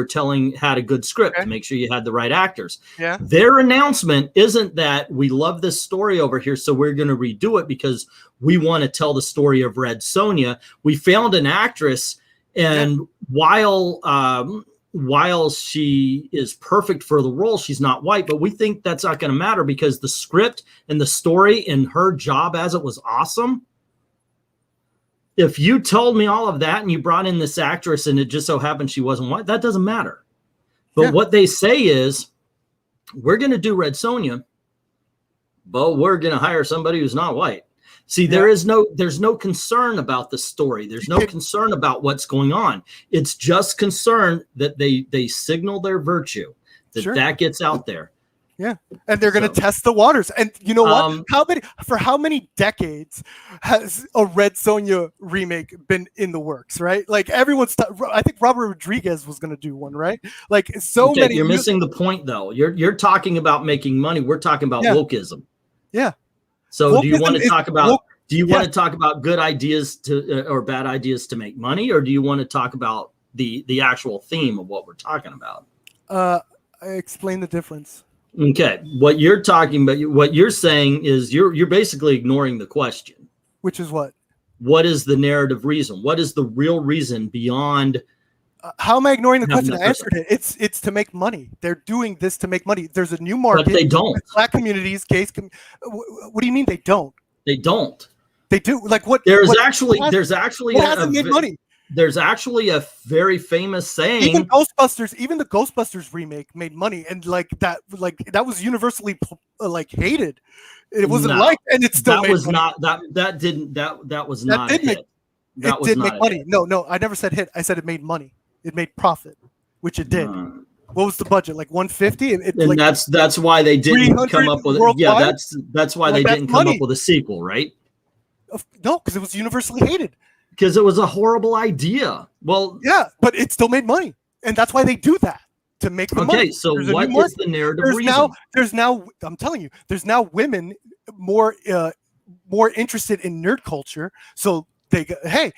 had a good script, to make sure you had the right actors. Yeah. Their announcement isn't that we love this story over here, so we're going to redo it because we want to tell the story of Red Sonja. We found an actress, and while she is perfect for the role, she's not white, but we think that's not going to matter because the script and the story and her job as it was awesome. If you told me all of that and you brought in this actress and it just so happened she wasn't white, that doesn't matter. But what they say is, we're going to do Red Sonja, but we're going to hire somebody who's not white. See, there's no concern about the story. There's no concern about what's going on. It's just concern that they signal their virtue, that gets out there. Yeah, and they're going to test the waters. And you know what? How many decades has a Red Sonja remake been in the works? Right? Like I think Robert Rodriguez was going to do one, right? Like many. You're missing the point, though. You're talking about making money. We're talking about wokeism. Yeah. So do you want to talk about? Do you want to talk about good ideas or bad ideas to make money, or do you want to talk about the actual theme of what we're talking about? Explain the difference. Okay, what you're talking about, what you're saying is you're basically ignoring the question. Which is what? What is the narrative reason? What is the real reason beyond? How am I ignoring the question? I answered it. It's to make money. They're doing this to make money. There's a new market. But they don't. Black communities, gays. What do you mean they don't? They don't. They do. Like what? There's what actually what hasn't made money? There's actually a very famous saying. Even the Ghostbusters remake made money, and that was universally hated. It wasn't and it still that made was money. not that was not a hit. It did make money. No, I never said hit. I said it made money. It made profit, which it did. What was the budget? Like 150? And that's why they didn't come up with that's why they didn't come up with a sequel, right? No, because it was universally hated. Because it was a horrible idea. Well, yeah, but it still made money, and that's why they do that, to make the money. Okay, so what is the narrative reason? There's now I'm telling you, there's now women more interested in nerd culture. So they go, hey,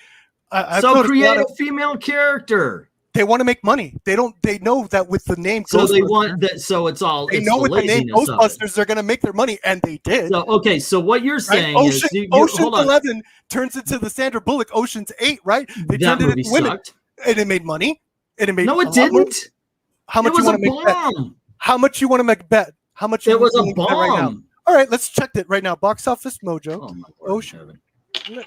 so create a female character. They want to make money. They know that with the name. So they want that. So it's all. They know with the name Ghostbusters, they're going to make their money, and they did. So okay, so what you're saying is Ocean's 11 turns into the Sandra Bullock Ocean's 8, right? They turned it into women, and it made money. And it made no, it didn't. How much you want to make bet? How much you want to make bet? How much? It was a bomb. Right now? All right, let's check it right now. Box Office Mojo. Ocean.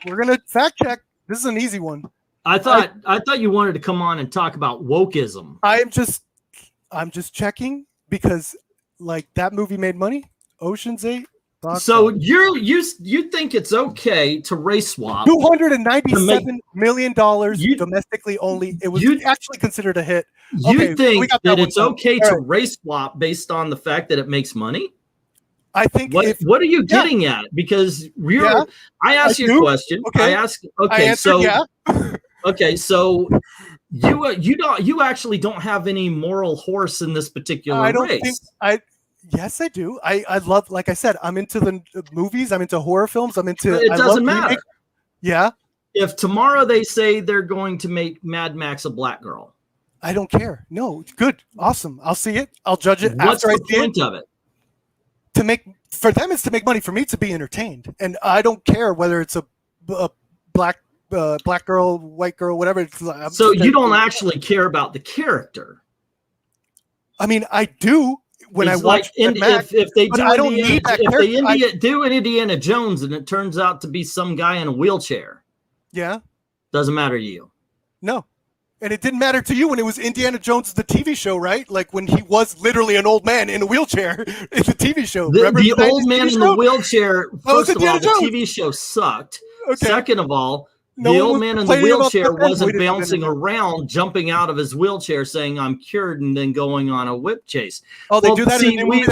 We're gonna fact check. This is an easy one. I thought you wanted to come on and talk about wokeism. I'm just checking because that movie made money. Ocean's 8. So you think it's okay to race swap $297 million domestically only. It was actually considered a hit. You think that it's okay to race swap based on the fact that it makes money? I think. What are you getting at? Because I asked you a question. Okay. Okay, so you actually don't have any moral horse in this particular race. Yes, I do. I love, like I said, I'm into the movies. I'm into horror films. I'm into. It doesn't matter. Yeah. If tomorrow they say they're going to make Mad Max a black girl, I don't care. No, good, awesome. I'll see it. I'll judge it. What's the point of it? For them, it's to make money. For me, to be entertained, and I don't care whether it's a black girl, white girl, whatever. So you don't actually care about the character. I mean, I do when I watch if they do I don't need that if they do an Indiana Jones and it turns out to be some guy in a wheelchair. Yeah. Doesn't matter to you. No. And it didn't matter to you when it was Indiana Jones, the TV show, right? Like when he was literally an old man in a wheelchair in the TV show. The old man in the wheelchair, first of all, the TV show sucked. Okay. Second of all, the old man in the wheelchair wasn't bouncing around, jumping out of his wheelchair saying, I'm cured, and then going on a whip chase. Oh, they do that in the movie?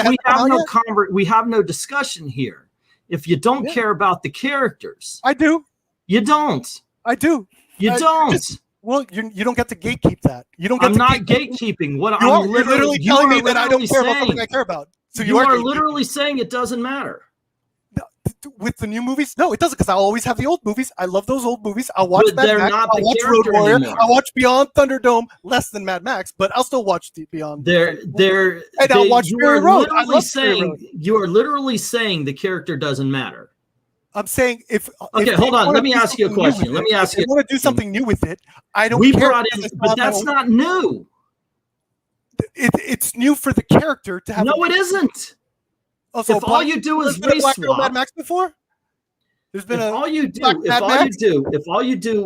We have no discussion here. If you don't care about the characters. I do. You don't. I do. You don't. Well, you don't get to gatekeep that. You don't. I'm not gatekeeping. You're literally telling me that I don't care about something I care about. So you are literally saying it doesn't matter. With the new movies, no, it doesn't, because I always have the old movies. I love those old movies. I'll watch Mad Max. I'll watch Road Warrior. Anymore. I'll watch Beyond Thunderdome, less than Mad Max, but I'll still watch Beyond. I'll watch Fury Road. You are literally saying the character doesn't matter. I'm saying if hold on. Let me ask you a question. Let me ask you. If you want to do something new with it, I don't care. But that's not new. It's new for the character to have. No, it isn't. Also, if all you do is race swap, Mad Max before. There's been all you do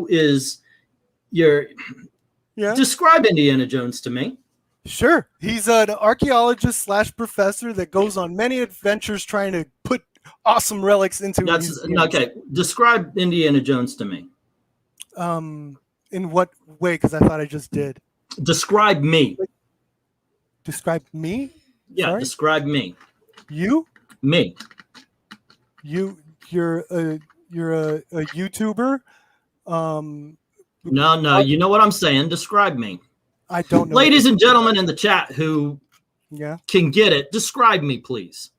is describe Indiana Jones to me. Sure, he's an archaeologist / professor that goes on many adventures trying to put awesome relics into. Okay. Describe Indiana Jones to me. In what way? Because I thought I just did. Describe me. Describe me. Yeah, Sorry? describe me. You? Me. You're a YouTuber. No. You know what I'm saying? Describe me. I don't know. Ladies and gentlemen in the chat who can get it, describe me, please.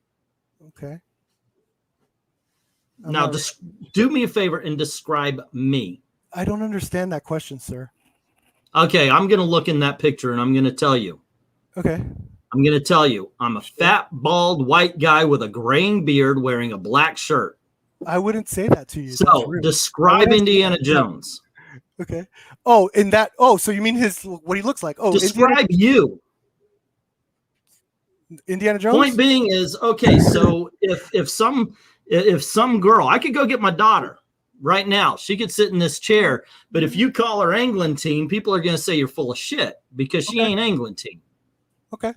Okay. Now, do me a favor and describe me. I don't understand that question, sir. Okay, I'm going to look in that picture and I'm going to tell you. Okay. I'm going to tell you. I'm a fat, bald, white guy with a graying beard wearing a black shirt. I wouldn't say that to you. So, describe Indiana Jones. Okay. Oh, in that. Oh, so you mean what he looks like? Oh, describe you. Indiana Jones. Point being is, okay, so if some girl, I could go get my daughter right now. She could sit in this chair, but if you call her Eglantine, people are going to say you're full of shit because she ain't Eglantine. Okay,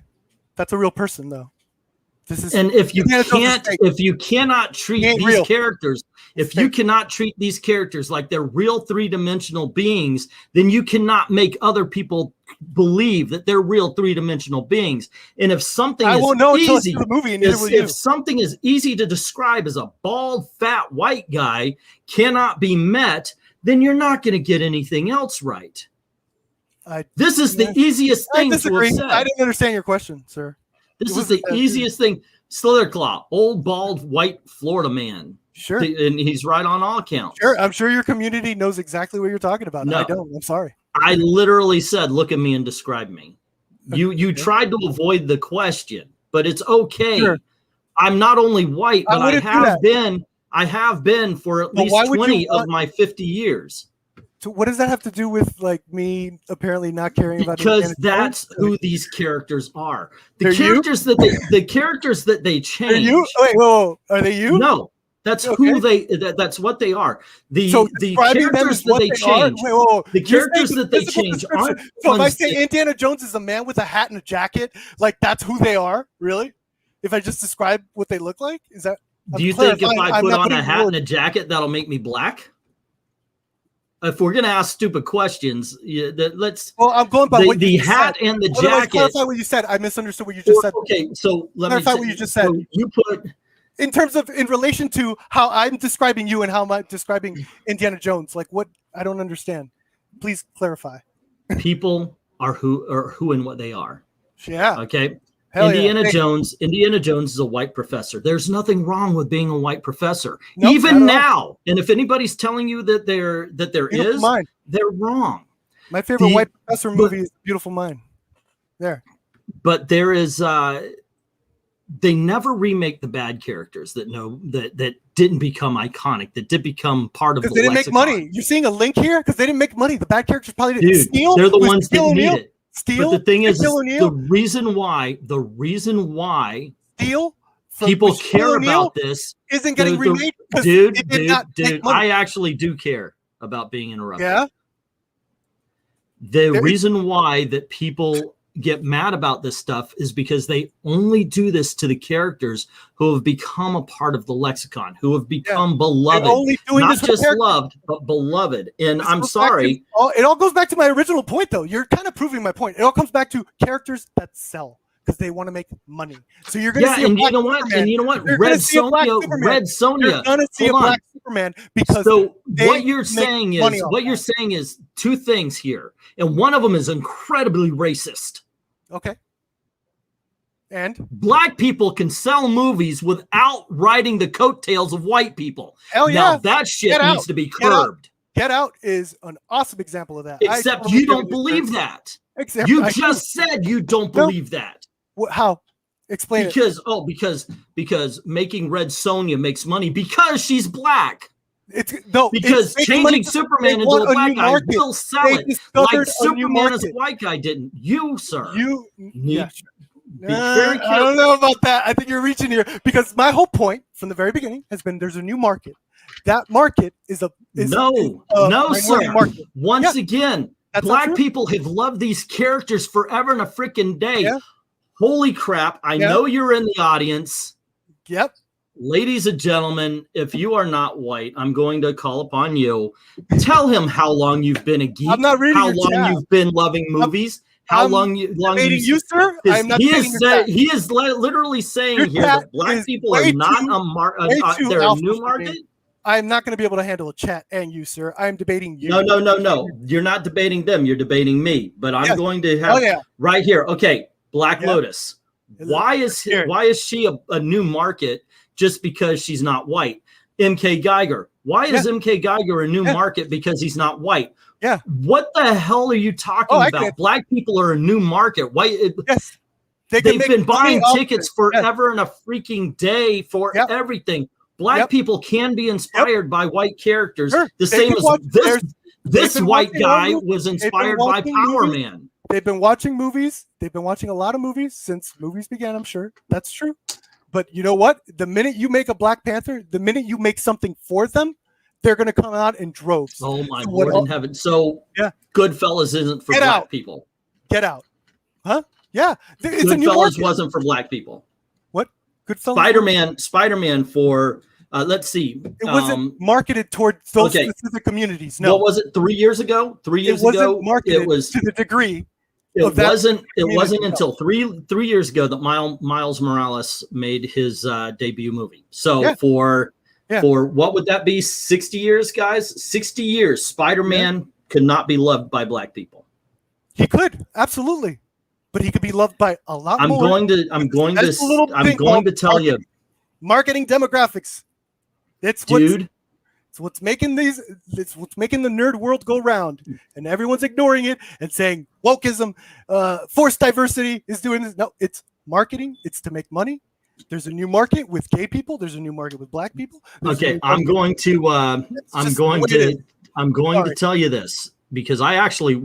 that's a real person though. And if you cannot treat these characters, if you cannot treat these characters like they're real three-dimensional beings, then you cannot make other people believe that they're real three-dimensional beings. And if something if something is easy to describe as a bald, fat, white guy cannot be met, then you're not going to get anything else right. This is the easiest thing to have said. I didn't understand your question, sir. This is the easiest thing. Slitherclaw, old, bald, white Florida man. Sure. And he's right on all accounts. Sure. I'm sure your community knows exactly what you're talking about. No, I don't. I'm sorry. I literally said, look at me and describe me. You tried to avoid the question, but it's okay. Sure. I'm not only white, but I have been for at least 20 of my 50 years. So what does that have to do with like me apparently not caring about? Because that's who these characters are. The characters that they change. Are you? Wait, whoa, are they you? No, that's who they. That's what they are. The characters that they change. The characters that they change aren't. So if I say Indiana Jones is a man with a hat and a jacket, like that's who they are, really? If I just describe what they look like, is that? Do you think if I put on a hat and a jacket, that'll make me black? If we're gonna ask stupid questions, let's. Well, I'm going by what the hat said. And the jacket. Clarify what you said. I misunderstood what you just said. Okay, so let me clarify what you just said. So you put in terms of in relation to how I'm describing you and how I'm describing Indiana Jones. Like what? I don't understand. Please clarify. People are who and what they are. Yeah. Okay. Indiana Jones is a white professor. There's nothing wrong with being a white professor, even now. And if anybody's telling you that there is, they're wrong. My favorite white professor movie is Beautiful Mind. There. But there is they never remake the bad characters that didn't become iconic, that did become part of the lexicon. They didn't make money. You're seeing a link here? Because they didn't make money. The bad characters probably didn't steal. They're the ones that need it. Steal, but the thing is, the reason why people care about this isn't getting remade. Dude, I actually do care about being interrupted. Yeah. The reason why that people get mad about this stuff is because they only do this to the characters who have become a part of the lexicon, who have become beloved, not just loved, but beloved. And I'm sorry. It all goes back to my original point, though. You're kind of proving my point. It all comes back to characters that sell because they want to make money. So you're going to see and you know what? Red Sonja. You're going to see a black Superman because what you're saying is two things here, and one of them is incredibly racist. Okay. And black people can sell movies without riding the coattails of white people. Hell yeah. Now that shit needs to be curbed. Get Out is an awesome example of that. Except you don't believe that. You just said you don't believe that. How? Explain it. Because making Red Sonja makes money because she's black. Because changing Superman into a black guy will sell it like Superman as a white guy didn't. You, sir. Be very careful. I don't know about that. I think you're reaching here because my whole point from the very beginning has been there's a new market. That market is a sir. Market. Once again, black people have loved these characters forever and a freaking day. Yeah. Holy crap. I know you're in the audience. Yep. Ladies and gentlemen, if you are not white, I'm going to call upon you. Tell him how long you've been a geek, I'm not reading how long you've been loving movies, how long you debating you, sir. I'm not debating your chat. He is literally saying Your here chat that black is people are way not too they're a alpha new for market. me. I'm not going to be able to handle a chat and you, sir. I'm debating you. No. You're not debating them. You're debating me. But I'm going to have right here. Okay, Black Lotus. Why is she a new market just because she's not white? MK Geiger. Why is MK Geiger a new market because he's not white? Yeah. What the hell are you talking about? Black people are a new market. White. Yes. They've been buying tickets forever and a freaking day for everything. Black people can be inspired by white characters. Sure. The same as this white guy was inspired by Power Man. They've been watching movies. They've been watching a lot of movies since movies began, I'm sure. That's true. But you know what? The minute you make a Black Panther, the minute you make something for them, they're going to come out in droves. Oh, my Lord in heaven. So Goodfellas isn't for black people. Get out. Huh? Yeah. It's Goodfellas wasn't for black people. What? Goodfellas? Spider-Man for... let's see. It wasn't marketed toward those specific communities. No. What was it? 3 years ago? 3 years ago, marketed to the degree. It wasn't until three years ago that Miles Morales made his debut movie. So for what would that be? 60 years, guys. 60 years. Spider-Man could not be loved by black people. He could absolutely, but he could be loved by a lot more. I'm going to tell you. Marketing demographics. It's what's making the nerd world go round, and everyone's ignoring it and saying wokeism, forced diversity is doing this. No, it's marketing. It's to make money. There's a new market with gay people. There's a new market with black people. I'm going to tell you this because I actually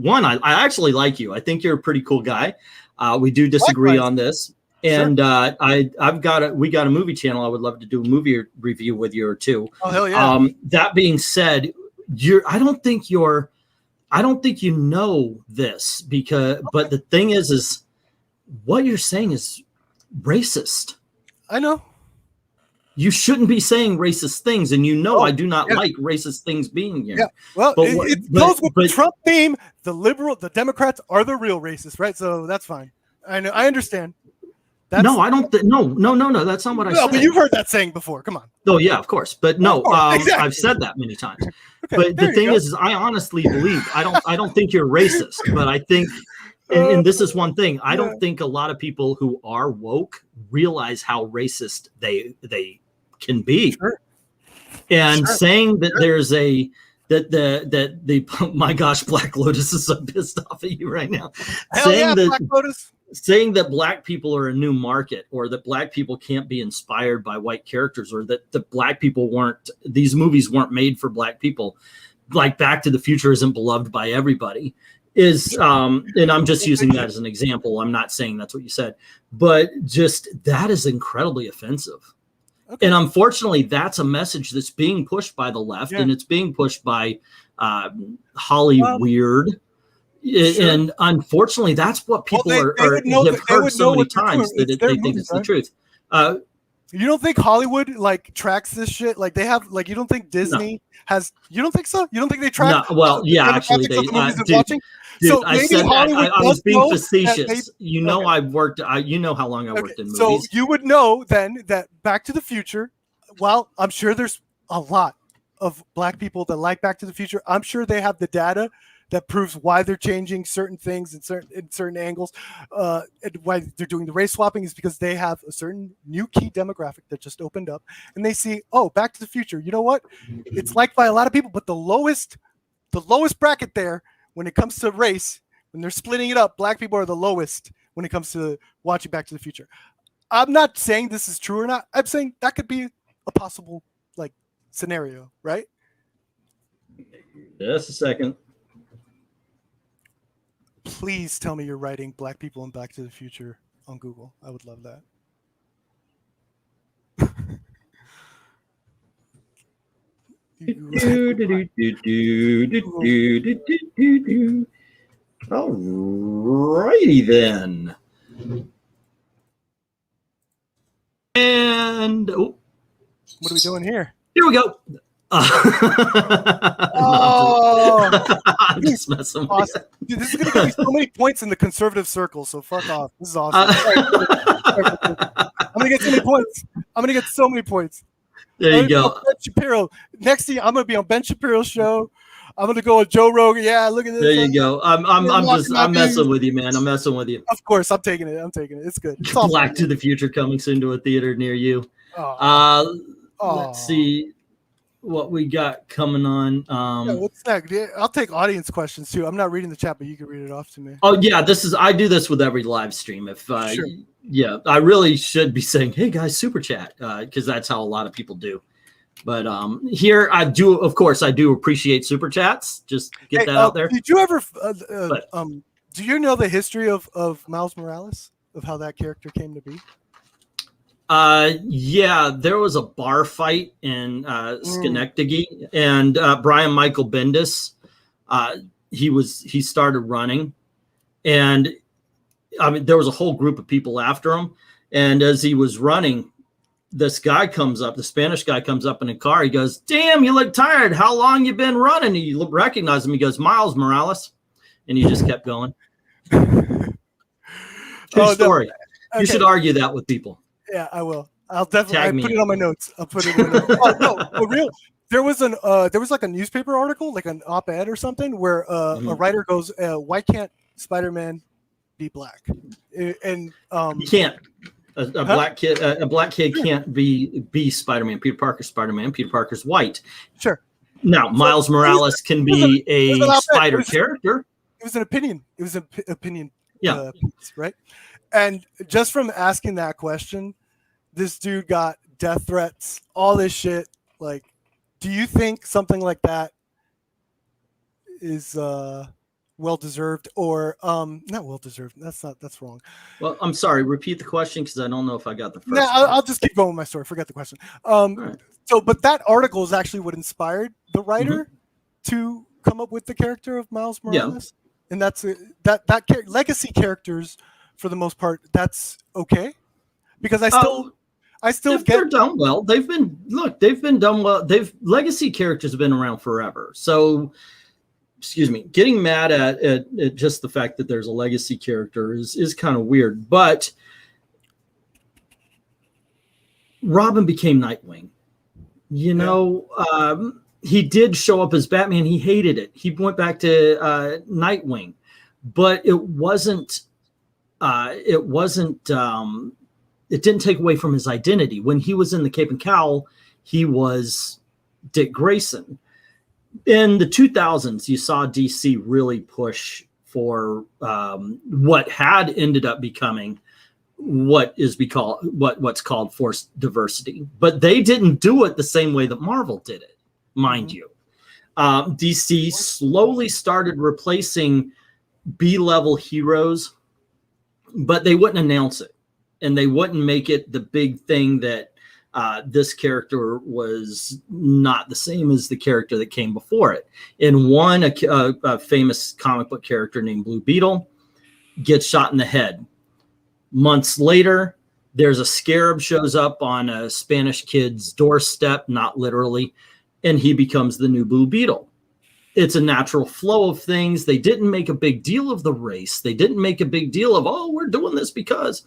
like you. I think you're a pretty cool guy. We do disagree on this. And we got a movie channel. I would love to do a movie review with you or two. Oh hell yeah! That being said, I don't think you know this but the thing is what you're saying is racist. I know. You shouldn't be saying racist things, and I do not like racist things being here. Yeah. Well, it goes with the Trump theme. The Democrats are the real racists, right? So that's fine. I know. I understand. No, I don't. No. That's not what I said. No, but you've heard that saying before. Come on. Oh yeah, of course. But no, exactly. I've said that many times. But the thing is, I honestly believe I don't think you're racist, but I think, and this is one thing, I don't think a lot of people who are woke realize how racist they can be. Sure. And saying that there's my gosh, Black Lotus is so pissed off at you right now. Black Lotus. Saying that black people are a new market, or that black people can't be inspired by white characters, or that these movies weren't made for black people, like Back to the Future isn't beloved by everybody, and I'm just using that as an example. I'm not saying that's what you said, but just that is incredibly offensive. Okay. And unfortunately, that's a message that's being pushed by the left, and it's being pushed by Hollywood. Sure. And unfortunately, that's what people have heard so many times that they think it's the truth. You don't think Hollywood tracks this shit? Like they have, you don't think Disney has? You don't think so? You don't think they track? No, well, yeah, actually, they. Dude, so I said I was being facetious. I've worked. You know how long I worked in movies. So you would know then that Back to the Future. Well, I'm sure there's a lot of black people that like Back to the Future. I'm sure they have the data that proves why they're changing certain things in certain angles, and why they're doing the race swapping is because they have a certain new key demographic that just opened up, and they see, Back to the Future. You know what? It's liked by a lot of people, but the lowest bracket there when it comes to race, when they're splitting it up, black people are the lowest when it comes to watching Back to the Future. I'm not saying this is true or not. I'm saying that could be a possible scenario, right? Just a second. Please tell me you're writing black people in Back to the Future on Google. I would love that. Alrighty then. And what are we doing here? Here we go. I'm just messing with awesome. Dude, this is going to give me so many points in the conservative circle, so fuck off. This is awesome. I'm going to get so many points. I'm going to get so many points. There you go. Ben Shapiro. Next thing, I'm going to be on Ben Shapiro's show. I'm going to go with Joe Rogan. Yeah, look at this. There you go. I'm messing with you, man. I'm messing with you. Of course, I'm taking it. It's good. It's Black to the Future coming soon to a theater near you. Let's see what we got coming on. What's next? I'll take audience questions too. I'm not reading the chat, but you can read it off to me. Oh yeah, I do this with every live stream. If sure. Yeah, I really should be saying, hey guys, super chat, because that's how a lot of people do. But here I do appreciate super chats. Just get that out there. Did you ever do you know the history of Miles Morales, of how that character came to be? Yeah, there was a bar fight in Schenectady, and Brian Michael Bendis, he started running, and I mean there was a whole group of people after him, and as he was running, this guy comes up, the Spanish guy comes up in a car. He goes, "Damn, you look tired. How long you been running?" And you recognize him. He goes, "Miles Morales," and he just kept going. True story. Okay. You should argue that with people. Yeah, I will. I'll definitely put it on my notes. I'll put it in my notes. Oh, no, for real. There was like a newspaper article, like an op-ed or something, where a writer goes, "Why can't Spider-Man be black?" And he can't. A black kid can't be Spider-Man. Peter Parker's Spider-Man. Peter Parker's white. Sure. Now Miles Morales can be a spider character. It was an opinion. It was an opinion. Yeah. Piece, right. And just from asking that question, this dude got death threats, all this shit. Like, do you think something like that is well-deserved or not well-deserved? That's wrong. Well, I'm sorry. Repeat the question because I don't know if I got the first. No, I'll just keep going with my story. Forget the question. Right. So, but that article is actually what inspired the writer to come up with the character of Miles Morales. Yeah. And that's that legacy characters, for the most part, that's okay, because I still get they're done well. They've been done well. Legacy characters have been around forever. So, excuse me, getting mad at just the fact that there's a legacy character is kind of weird. But Robin became Nightwing. You know, he did show up as Batman. He hated it. He went back to Nightwing, but it didn't take away from his identity. When he was in the Cape and Cowl, he was Dick Grayson. In the 2000s, you saw DC really push for what had ended up becoming what's called forced diversity, but they didn't do it the same way that Marvel did it, mind you. DC slowly started replacing B-level heroes, but they wouldn't announce it, and they wouldn't make it the big thing that this character was not the same as the character that came before it. In one, a famous comic book character named Blue Beetle gets shot in the head. Months later, there's a scarab shows up on a Spanish kid's doorstep, not literally, and he becomes the new Blue Beetle. It's a natural flow of things. They didn't make a big deal of the race. They didn't make a big deal of, oh, we're doing this because.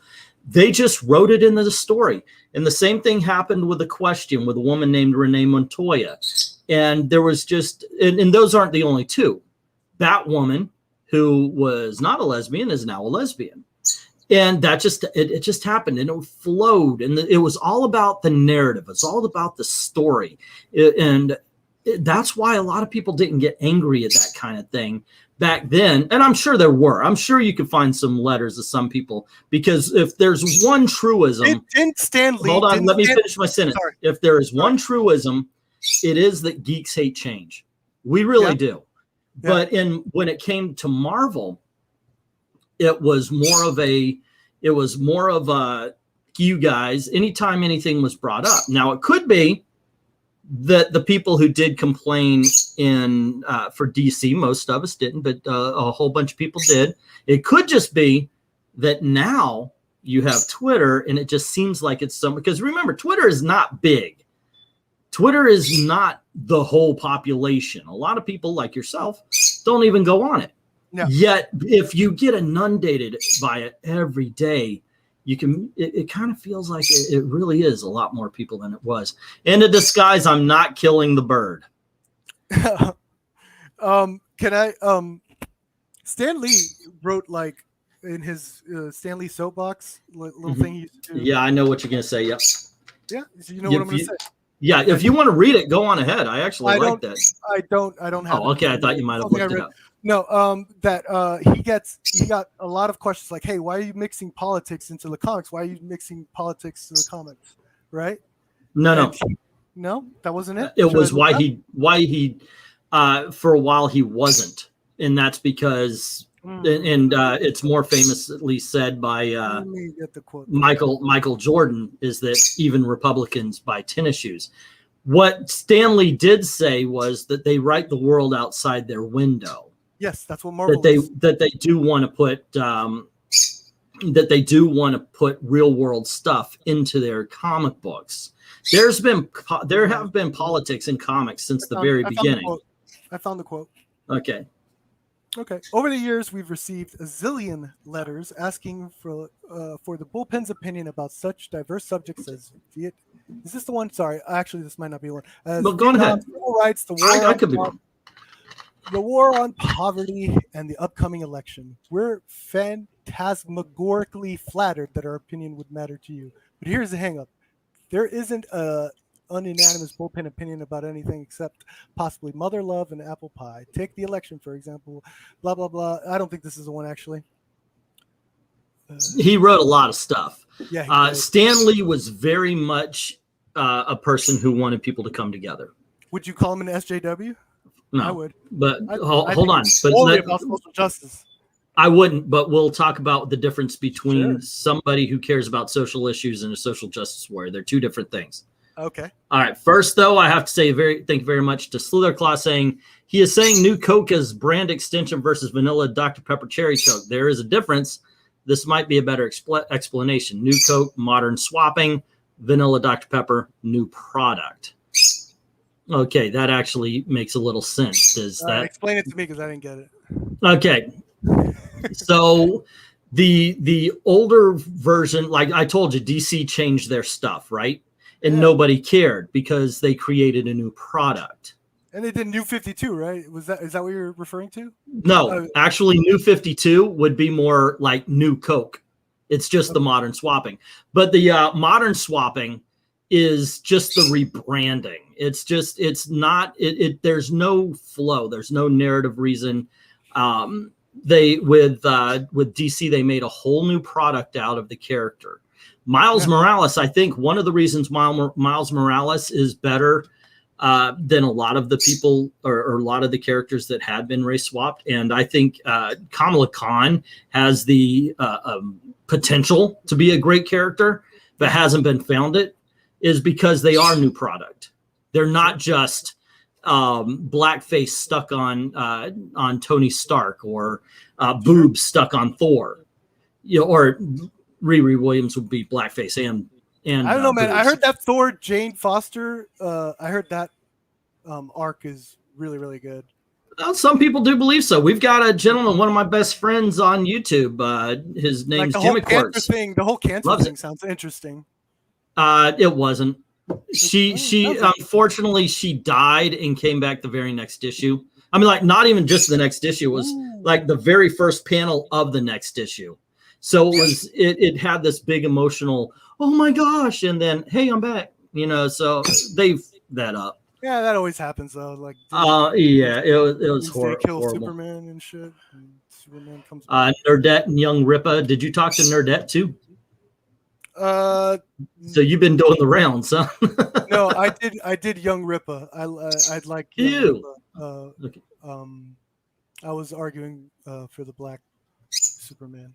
They just wrote it into the story. And the same thing happened with The Question with a woman named Renee Montoya. And there was just, and those aren't the only two. Batwoman, who was not a lesbian, is now a lesbian. And that just, it just happened, and it flowed. And it was all about the narrative. It's all about the story. That's why a lot of people didn't get angry at that kind of thing back then. And I'm sure there were. I'm sure you could find some letters of some people, because if there's one truism, hold on, let me finish my sentence. Sorry. If there is one truism, it is that geeks hate change. We really do. Yeah. But when it came to Marvel, it was more of a you guys, anytime anything was brought up. Now it could be that the people who did complain for DC, most of us didn't, but a whole bunch of people did. It could just be that now you have Twitter, and it just seems like it's because remember, Twitter is not big. Twitter is not the whole population. A lot of people like yourself don't even go on it. Yeah. Yet, if you get inundated by it every day, it kind of feels like it really is a lot more people than it was. In a disguise, I'm not killing the bird. Stan Lee wrote like in his Stan Lee soapbox little thing he used to do. Yeah, I know what you're gonna say. Yep. Yeah, so you know what I'm gonna say. Yeah, if you want to read it, go on ahead. I actually like that. I don't have. Oh, okay. I thought you might have looked it up. No, that he got a lot of questions like, "Hey, why are you mixing politics into the comics? Why are you mixing politics to the comics?" Right? No, that wasn't it. It was why he for a while he wasn't, and that's because it's more famously said by let me get the quote. Michael Jordan is that even Republicans buy tennis shoes. What Stanley did say was that they write the world outside their window. Yes, that's what Marvel that they do want to put real world stuff into their comic books. There have been politics in comics since the very beginning. I found the quote. Okay. Over the years, we've received a zillion letters asking for the bullpen's opinion about such diverse subjects as Viet. Is this the one? Sorry, actually, this might not be the one. But go ahead. Civil rights, the war on poverty, and the upcoming election. We're phantasmagorically flattered that our opinion would matter to you. But here's the hang-up. There isn't a ununanimous bullpen opinion about anything except possibly mother love and apple pie. Take the election, for example. Blah, blah, blah. I don't think this is the one, actually. He wrote a lot of stuff. Yeah. Stan Lee was very much a person who wanted people to come together. Would you call him an SJW? No, I would. But hold on. But only about social justice. I wouldn't, but we'll talk about the difference between somebody who cares about social issues and a social justice warrior. They're two different things. Okay. All right. First, though, I have to say thank you very much to Slitherclaw saying he is saying New Coke is brand extension versus vanilla Dr. Pepper Cherry Coke. There is a difference. This might be a better explanation. New Coke, modern swapping, vanilla Dr. Pepper, new product. Okay, that actually makes a little sense. Does that explain it to me because I didn't get it? Okay. So the older version, like I told you, DC changed their stuff, right? And nobody cared because they created a new product. And they did New 52, right? Is that what you're referring to? No, actually, New 52 would be more like New Coke. It's just the modern swapping. But the modern swapping is just the rebranding. It's not. There's no flow. There's no narrative reason. They with DC, they made a whole new product out of the character. Miles Morales, I think one of the reasons Miles Morales is better than a lot of the people or a lot of the characters that had been race swapped. And I think Kamala Khan has the potential to be a great character, but hasn't been founded, is because they are new product. They're not just blackface stuck on Tony Stark or boobs stuck on Thor, or Riri Williams would be blackface and I don't know, man. I heard that Thor Jane Foster. I heard that arc is really, really good. Well, some people do believe so. We've got a gentleman, one of my best friends on YouTube. His name's Jimmy Quartz. The whole cancer thing sounds interesting. It wasn't. She unfortunately she died and came back the very next issue. I mean, like not even just the next issue, it was like the very first panel of the next issue. So it had this big emotional, oh my gosh, and then hey, I'm back. So they've that up. Yeah, that always happens though. Like yeah, it was horrible. They kill Superman and shit. And Superman comes back. Nerdette and Young Rippa. Did you talk to Nerdette too? So you've been doing the rounds, huh? No, I did Young Rippa. I'd like Young Rippa. Okay. I was arguing for the black Superman.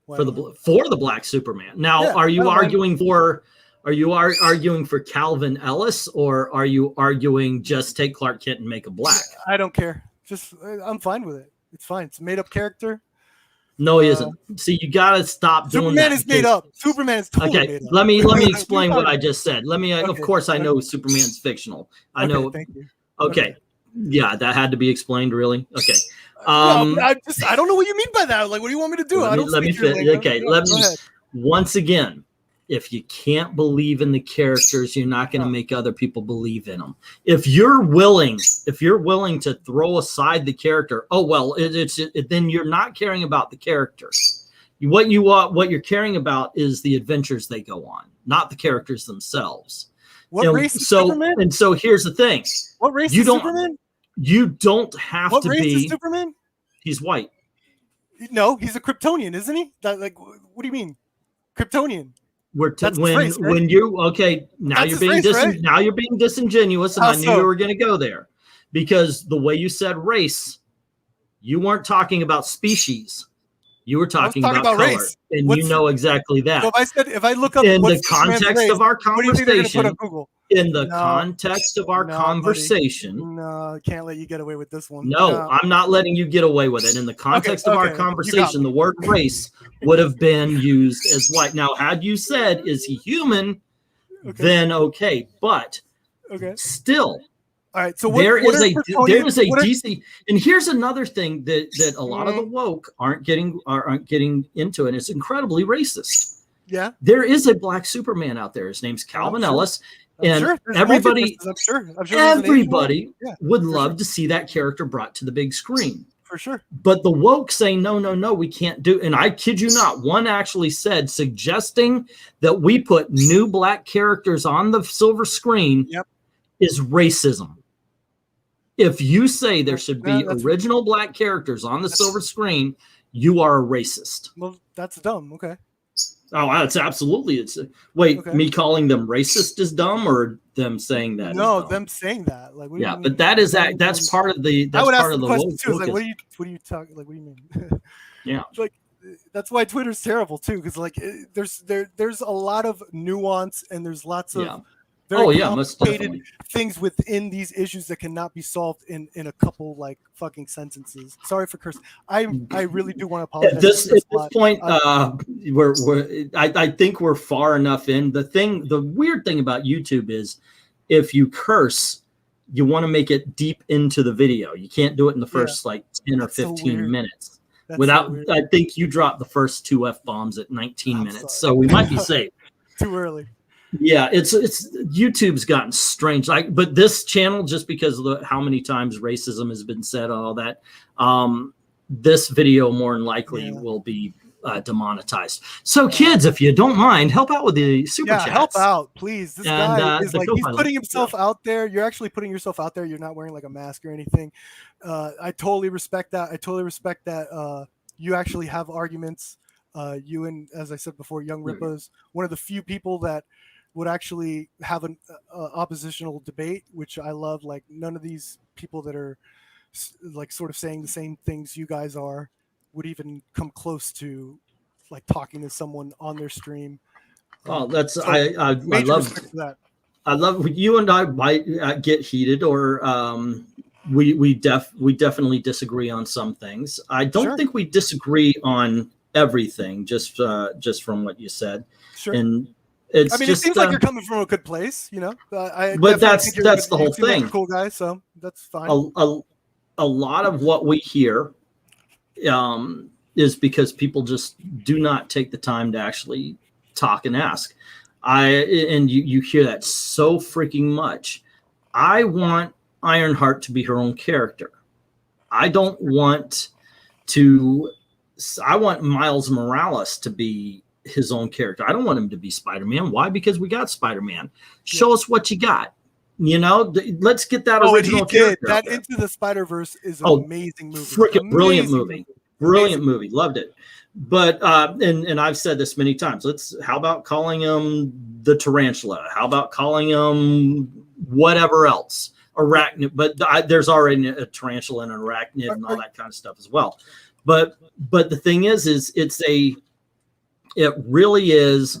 For the black Superman. Now, are you arguing for Calvin Ellis, or are you arguing just take Clark Kent and make him black? I don't care. I'm fine with it. It's fine. It's a made up character. No, he isn't. See, you gotta stop doing that. Superman is made up. Superman is totally made up. Let me explain what I just said. Of course, I know Superman's fictional. I know. Thank you. Okay. Yeah, that had to be explained, really. Okay. No, I don't know what you mean by that. Like, what do you want me to do? Let me once again, if you can't believe in the characters, you're not going to make other people believe in them. If you're willing to throw aside the character, then you're not caring about the characters. What you're caring about is the adventures they go on, not the characters themselves. What race is Superman? And so here's the thing. What race is Superman? You don't have what to race be. Is Superman? He's white. No, he's a Kryptonian, isn't he? What do you mean, Kryptonian? When you now you're being now you're being disingenuous, and I knew you were going to go there, because the way you said race, you weren't talking about species. You were talking about color, race. And you know exactly that. So if I look up in the context of our conversation, no, I can't let you get away with this one. No, I'm not letting you get away with it. In the context of our conversation, the word race would have been used as white. Now, had you said, "Is he human?" Then okay, but still. All right, so there is a DC, and here's another thing that a lot of the woke aren't getting into, and it's incredibly racist. Yeah, there is a black Superman out there. His name's Calvin Ellis, and everybody would love to see that character brought to the big screen. For sure. But the woke say no, we can't do. And I kid you not, one actually said suggesting that we put new black characters on the silver screen is racism. If you say there should be original black characters on the silver screen, you are a racist. Well, that's dumb. Okay. Oh, it's absolutely. Me calling them racist is dumb, or them saying that? No, them saying that. Like, what do you mean? But that's part of the. That's part of the question too. Like, what are you talking? Like, what do you mean? Yeah. Like, that's why Twitter's terrible too, because like there's a lot of nuance, and there's lots of complicated things within these issues that cannot be solved in a couple like fucking sentences. Sorry for cursing. I really do want to apologize. At this point, I think we're far enough in. The weird thing about YouTube is, if you curse, you want to make it deep into the video. You can't do it in the first 10 or 15 minutes. I think you dropped the first 2 F-bombs at 19 minutes, so we might be safe. Too early. Yeah, it's YouTube's gotten strange. But this channel, just because of how many times racism has been said and all that, this video more than likely will be demonetized. So, kids, if you don't mind, help out with the super chats. Help out, please. This guy is he's putting himself out there. You're actually putting yourself out there. You're not wearing like a mask or anything. I totally respect that. You actually have arguments. You and, as I said before, Young Ripa's one of the few people that would actually have an oppositional debate, which I love. Like, none of these people that are like sort of saying the same things you guys are would even come close to like talking to someone on their stream. Oh, that's I love that. I love you and I might get heated, or we definitely disagree on some things. I don't think we disagree on everything, just from what you said. Sure. And it seems like you're coming from a good place, you know. But that's the whole thing. Like a cool guy, so that's fine. A lot of what we hear is because people just do not take the time to actually talk and ask. You hear that so freaking much. I want Ironheart to be her own character. I want Miles Morales to be his own character. I don't want him to be Spider-Man. Why? Because we got Spider-Man. Show us what you got. You know, let's get that original character. That Into the Spider-Verse is an amazing movie. Freaking brilliant movie. Brilliant movie. Loved it. But and I've said this many times. How about calling him the Tarantula? How about calling him whatever else? Arachnid. But there's already a tarantula and an arachnid and all that kind of stuff as well. But the thing is it really is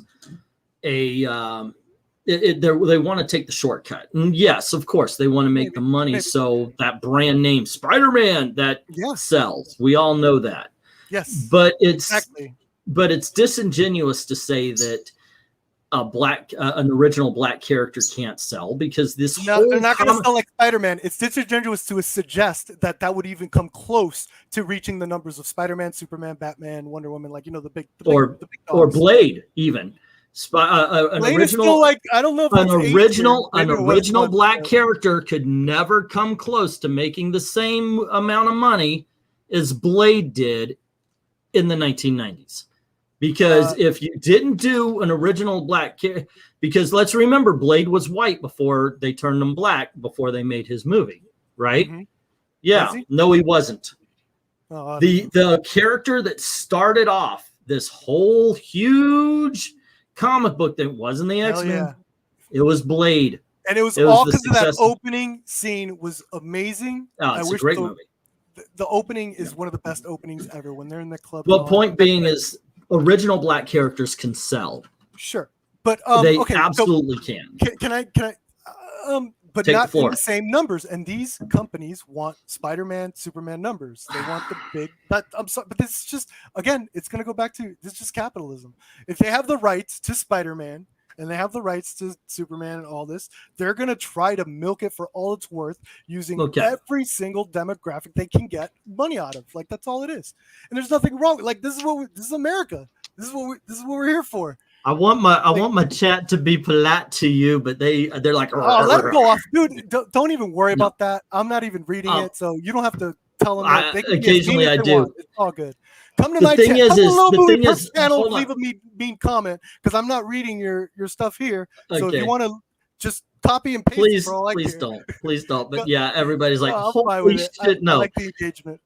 they want to take the shortcut. And yes, of course, they want to make the money. So that brand name Spider-Man that sells. We all know that. Yes. But it's disingenuous to say that an original black character can't sell because this No, whole they're not going to sell like Spider-Man. It's disingenuous to suggest that that would even come close to reaching the numbers of Spider-Man, Superman, Batman, Wonder Woman, like, you know, the big or dogs. Blade even. An Blade original, is still like, I don't know if an original once, black character could never come close to making the same amount of money as Blade did in the 1990s. Because if you didn't do an original black character, because let's remember, Blade was white before they turned him black, before they made his movie, right? Mm-hmm. Yeah. He? No, he wasn't. The character that started off this whole huge comic book that wasn't the X-Men, yeah. It was Blade. And it was all because of that opening scene was amazing. Oh, it's a great movie. The opening is one of the best openings ever when they're in the club. Well, point being is original black characters can sell. Sure. But they absolutely can. Can I but Take not in the same numbers. And these companies want Spider-Man, Superman numbers. They want the big. I'm sorry, but this is just, again, it's going to go back to, this is just capitalism. If they have the rights to Spider-Man and they have the rights to Superman and all this, they're going to try to milk it for all it's worth using every single demographic they can get money out of. Like, that's all it is. And there's nothing wrong. Like, this is America. This is what we're here for. I want my chat to be polite to you, but they're like, oh, let it go off, dude. Don't even worry about that. I'm not even reading it, so you don't have to tell them. Occasionally, I do. It's all good. Come to my channel. Leave a mean comment because I'm not reading your stuff here. So if you want to just copy and paste, please don't. But yeah, everybody's like, holy shit, no. I like the engagement.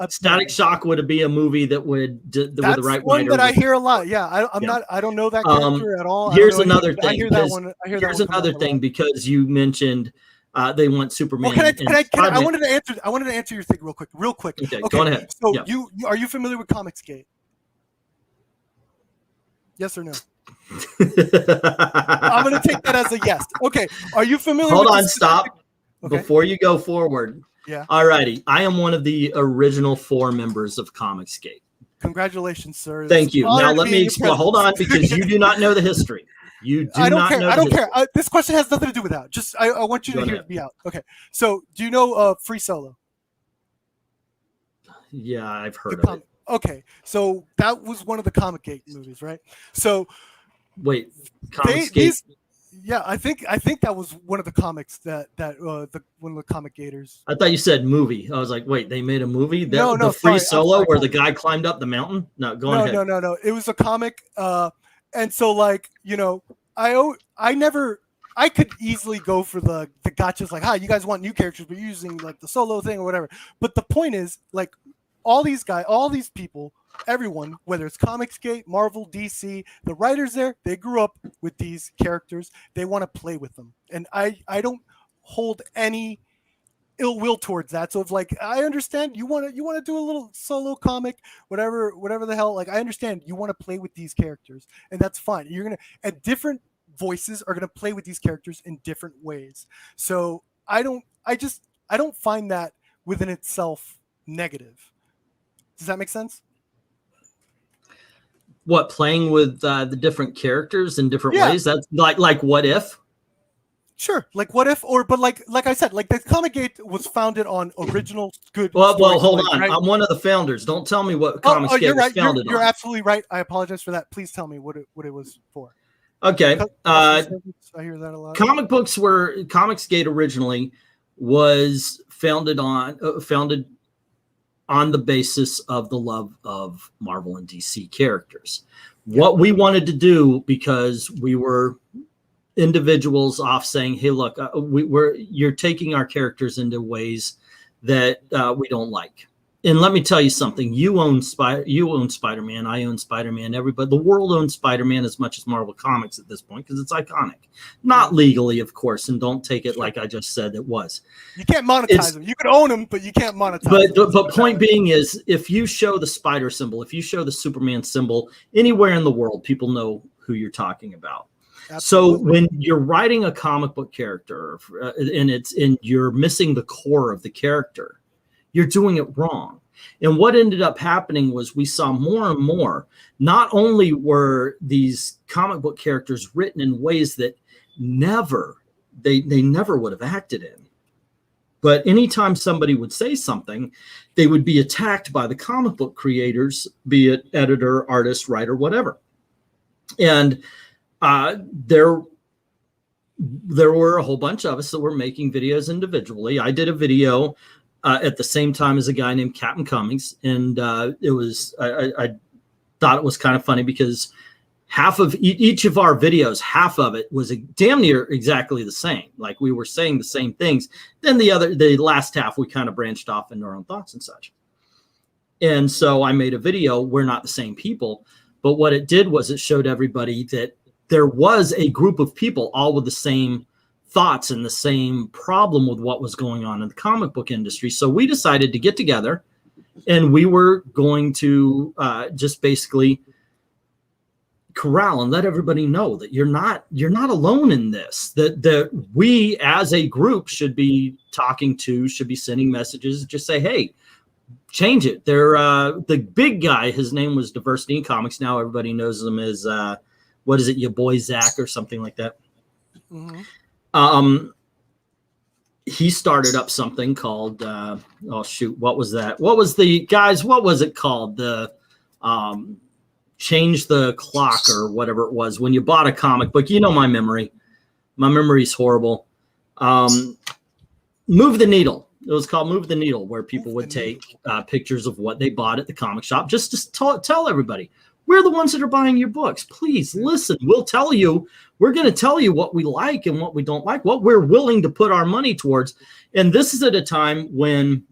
Static Shock would be a movie that would with the right one that I hear a lot. Yeah, I don't know that character at all. Here's another thing. I hear that one. Here's another thing because you mentioned they want Superman. I wanted to answer your thing real quick. Okay, go on ahead. So are you familiar with Comicsgate? Yes or no? I'm going to take that as a yes. Okay. Are you familiar? Hold on, stop. Before you go forward. Yeah. All righty. I am one of the original 4 members of Comicsgate. Congratulations, sir. Thank you. Now let me explain. Hold on, because you do not know the history. I don't care. This question has nothing to do with that. Just I want you to hear me out. Okay. So do you know Free Solo? Yeah, I've heard of it. Okay. So that was one of the Comicsgate movies, right? So wait, Comicsgate. Yeah, I think that was one of the comics that one of the comic gators. I thought you said movie. I was like, wait, they made a movie? The Free Solo where the guy climbed up the mountain? No, go ahead. No. It was a comic, and so like, you know, I could easily go for the gotchas, like, you guys want new characters, but you're using like the Solo thing or whatever. But the point is, like, all these people, everyone, whether it's Comicsgate, Marvel, DC, the writers there, they grew up with these characters. They want to play with them. And I don't hold any ill will towards that. So if, like, I understand you want to do a little Solo comic, whatever the hell, like, I understand you want to play with these characters, and that's fine. And different voices are going to play with these characters in different ways. So I don't find that within itself negative. Does that make sense? What, playing with the different characters in different ways? That's like What If? Sure, like What If, but like I said, like the Comicsgate was founded on original good. Well, hold on. Right? I'm one of the founders. Don't tell me what Comicsgate was founded on. You're absolutely right. I apologize for that. Please tell me what it was for. Okay. I hear that a lot. Comicsgate originally was founded on the basis of the love of Marvel and DC characters. What we wanted to do, because we were individuals off saying, hey, look, you're taking our characters into ways that we don't like. And let me tell you something. You own Spider-Man. I own Spider-Man. Everybody, the world owns Spider-Man as much as Marvel Comics at this point because it's iconic. Not legally, of course, and don't take it like I just said it was. You can't monetize them. You can own them, but you can't monetize them. But point being is, if you show the spider symbol, if you show the Superman symbol anywhere in the world, people know who you're talking about. Absolutely. So when you're writing a comic book character and you're missing the core of the character, you're doing it wrong. And what ended up happening was we saw more and more. Not only were these comic book characters written in ways that they never would have acted in, but anytime somebody would say something, they would be attacked by the comic book creators, be it editor, artist, writer, whatever. And there were a whole bunch of us that were making videos individually. I did a video at the same time as a guy named Captain Cummings, and it was I thought it was kind of funny because half of each of our videos, half of it was damn near exactly the same. Like we were saying the same things. Then the last half, we kind of branched off into our own thoughts and such. And so I made a video. We're not the same people, but what it did was it showed everybody that there was a group of people all with the same thoughts and the same problem with what was going on in the comic book industry. So we decided to get together, and we were going to just basically corral and let everybody know that you're not alone in this, that we as a group should be should be sending messages, just say, hey, change it. They're the big guy, his name was Diversity in Comics. Now everybody knows him as what is it, your boy Zach or something like that. Mm-hmm. He started up something called oh shoot, what was that? What was it called? The change the clock or whatever it was when you bought a comic book. You know, my memory's horrible. Move the Needle. It was called Move the Needle, where people would take pictures of what they bought at the comic shop just to tell everybody, we're the ones that are buying your books. Please listen. We're going to tell you what we like and what we don't like, what we're willing to put our money towards. And this is at a time when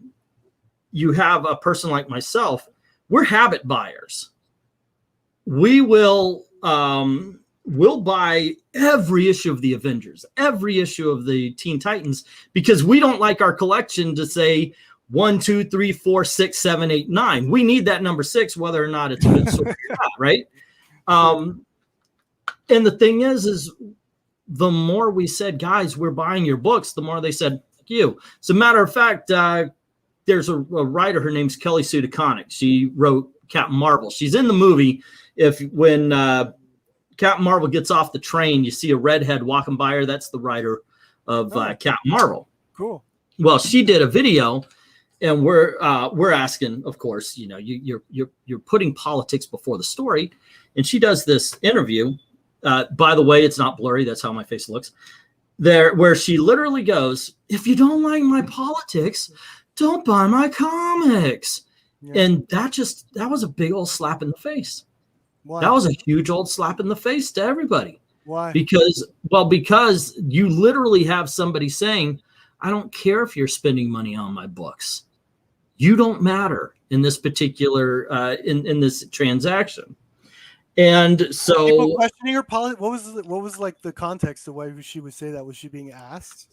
you have a person like myself, we're habit buyers. We will we'll buy every issue of the Avengers, every issue of the Teen Titans, because we don't like our collection to say 1, 2, 3, 4, 6, 7, 8, 9. We need that number 6, whether or not it's a good story or not, right? And the thing is the more we said, guys, we're buying your books, the more they said, fuck you. As a matter of fact, there's a writer, her name's Kelly Sue DeConnick. She wrote Captain Marvel. She's in the movie. When Captain Marvel gets off the train, you see a redhead walking by her. That's the writer of Captain Marvel. Cool. Well, she did a video, and we're asking, of course, you know, you're putting politics before the story, and she does this interview. By the way, it's not blurry. That's how my face looks. Where she literally goes, if you don't like my politics, don't buy my comics. Yeah. And that was a big old slap in the face. Why? That was a huge old slap in the face to everybody. Why? Because you literally have somebody saying, I don't care if you're spending money on my books. You don't matter in this particular in this transaction. And so people questioning her politics. What was like the context of why she would say that? Was she being asked?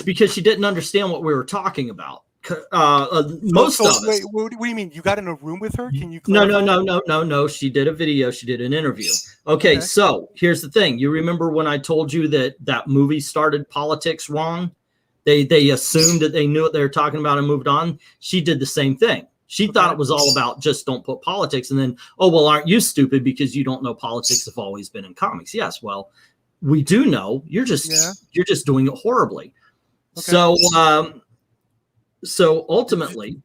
Because she didn't understand what we were talking about. Most of us. Wait, what do you mean? You got in a room with her? Can you? No. She did a video. She did an interview. Okay, so here's the thing. You remember when I told you that movie started politics wrong? They assumed that they knew what they were talking about and moved on. She did the same thing. She thought it was all about just don't put politics, and then, oh, well, aren't you stupid because you don't know politics have always been in comics? Yes, well, we do know. You're just doing it horribly. Okay. So ultimately,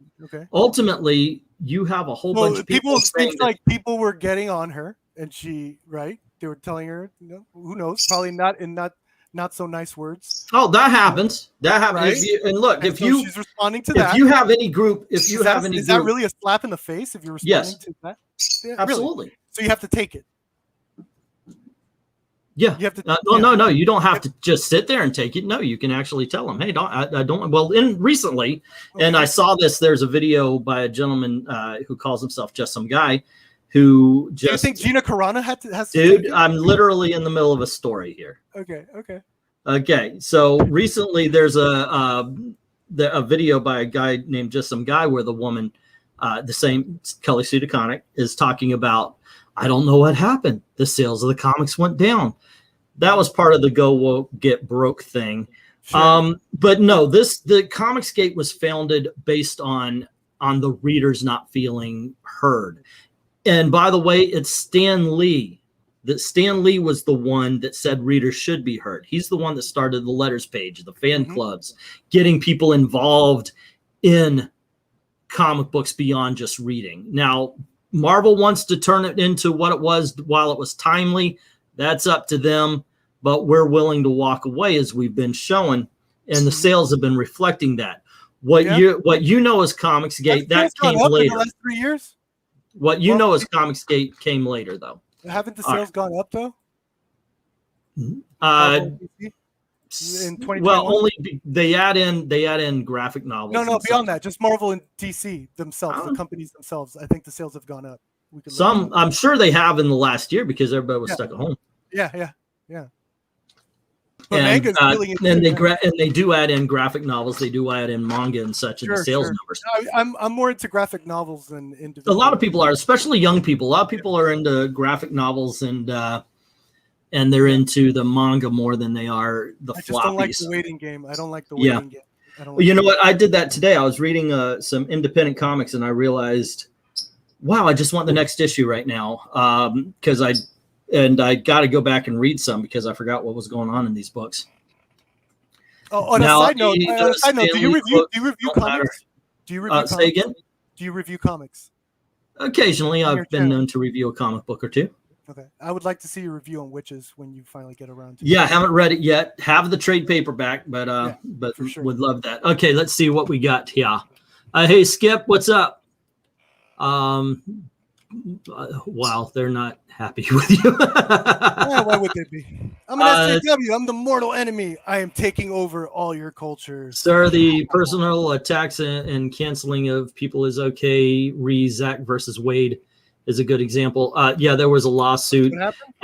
you have a whole bunch of people saying like people were getting on her, and they were telling her, who knows, probably not so nice words. Oh, that happens. That happens. Right? She's responding to that. If you have any group, is that really a slap in the face if you're responding to that? Yeah, absolutely. Really? So you have to take it. Yeah. You have to. No. You don't have to just sit there and take it. No, you can actually tell them, hey, I don't. Well, recently, and I saw this. There's a video by a gentleman who calls himself Just Some Guy, who just. Do you think Gina Carano has to? Dude, I'm literally in the middle of a story here. Okay. So recently, there's a video by a guy named Just Some Guy where the woman, the same Kelly Sue DeConnick, is talking about, I don't know what happened. The sales of the comics went down. That was part of the go woke get broke thing. Sure. But no, the Comicsgate was founded based on on the readers not feeling heard. And by the way, it's Stan Lee. That Stan Lee was the one that said readers should be heard. He's the one that started the letters page, the fan clubs, getting people involved in comic books beyond just reading. Now, Marvel wants to turn it into what it was while it was timely. That's up to them, but we're willing to walk away, as we've been showing, and the sales have been reflecting that. What you know as Comicsgate, that came later. The last 3 years? What you know as Comicsgate came later, though. Haven't the sales gone up, though? In 2021? Well, only they add in graphic novels. No, beyond that, just Marvel and DC themselves, the companies themselves. I think the sales have gone up. Some, I'm sure they have in the last year because everybody was stuck at home. Yeah. And they do add in graphic novels. They do add in manga and such in the sales numbers. I'm more into graphic novels than individual. A lot of people are, especially young people. A lot of people are into graphic novels and they're into the manga more than they are the floppies. I just don't like the waiting game. I don't like the waiting game. Well, you know what? I did that today. I was reading some independent comics and I realized, wow, I just want the next issue right now because I got to go back and read some because I forgot what was going on in these books. Oh, on a side note, do you review comics? Do you review comics? Say again? Do you review comics? Occasionally, I've been known to review a comic book or two. Okay, I would like to see your review on Witches when you finally get around to it. Yeah, I haven't read it yet. Have the trade paperback, but for sure. Would love that. Okay, let's see what we got here. Hey, Skip, what's up? Wow, they're not happy with you. Yeah, why would they be? I'm an SJW. I'm the mortal enemy. I am taking over all your cultures. Sir, the personal attacks and canceling of people is okay. Zach versus Wade is a good example. Yeah, there was a lawsuit.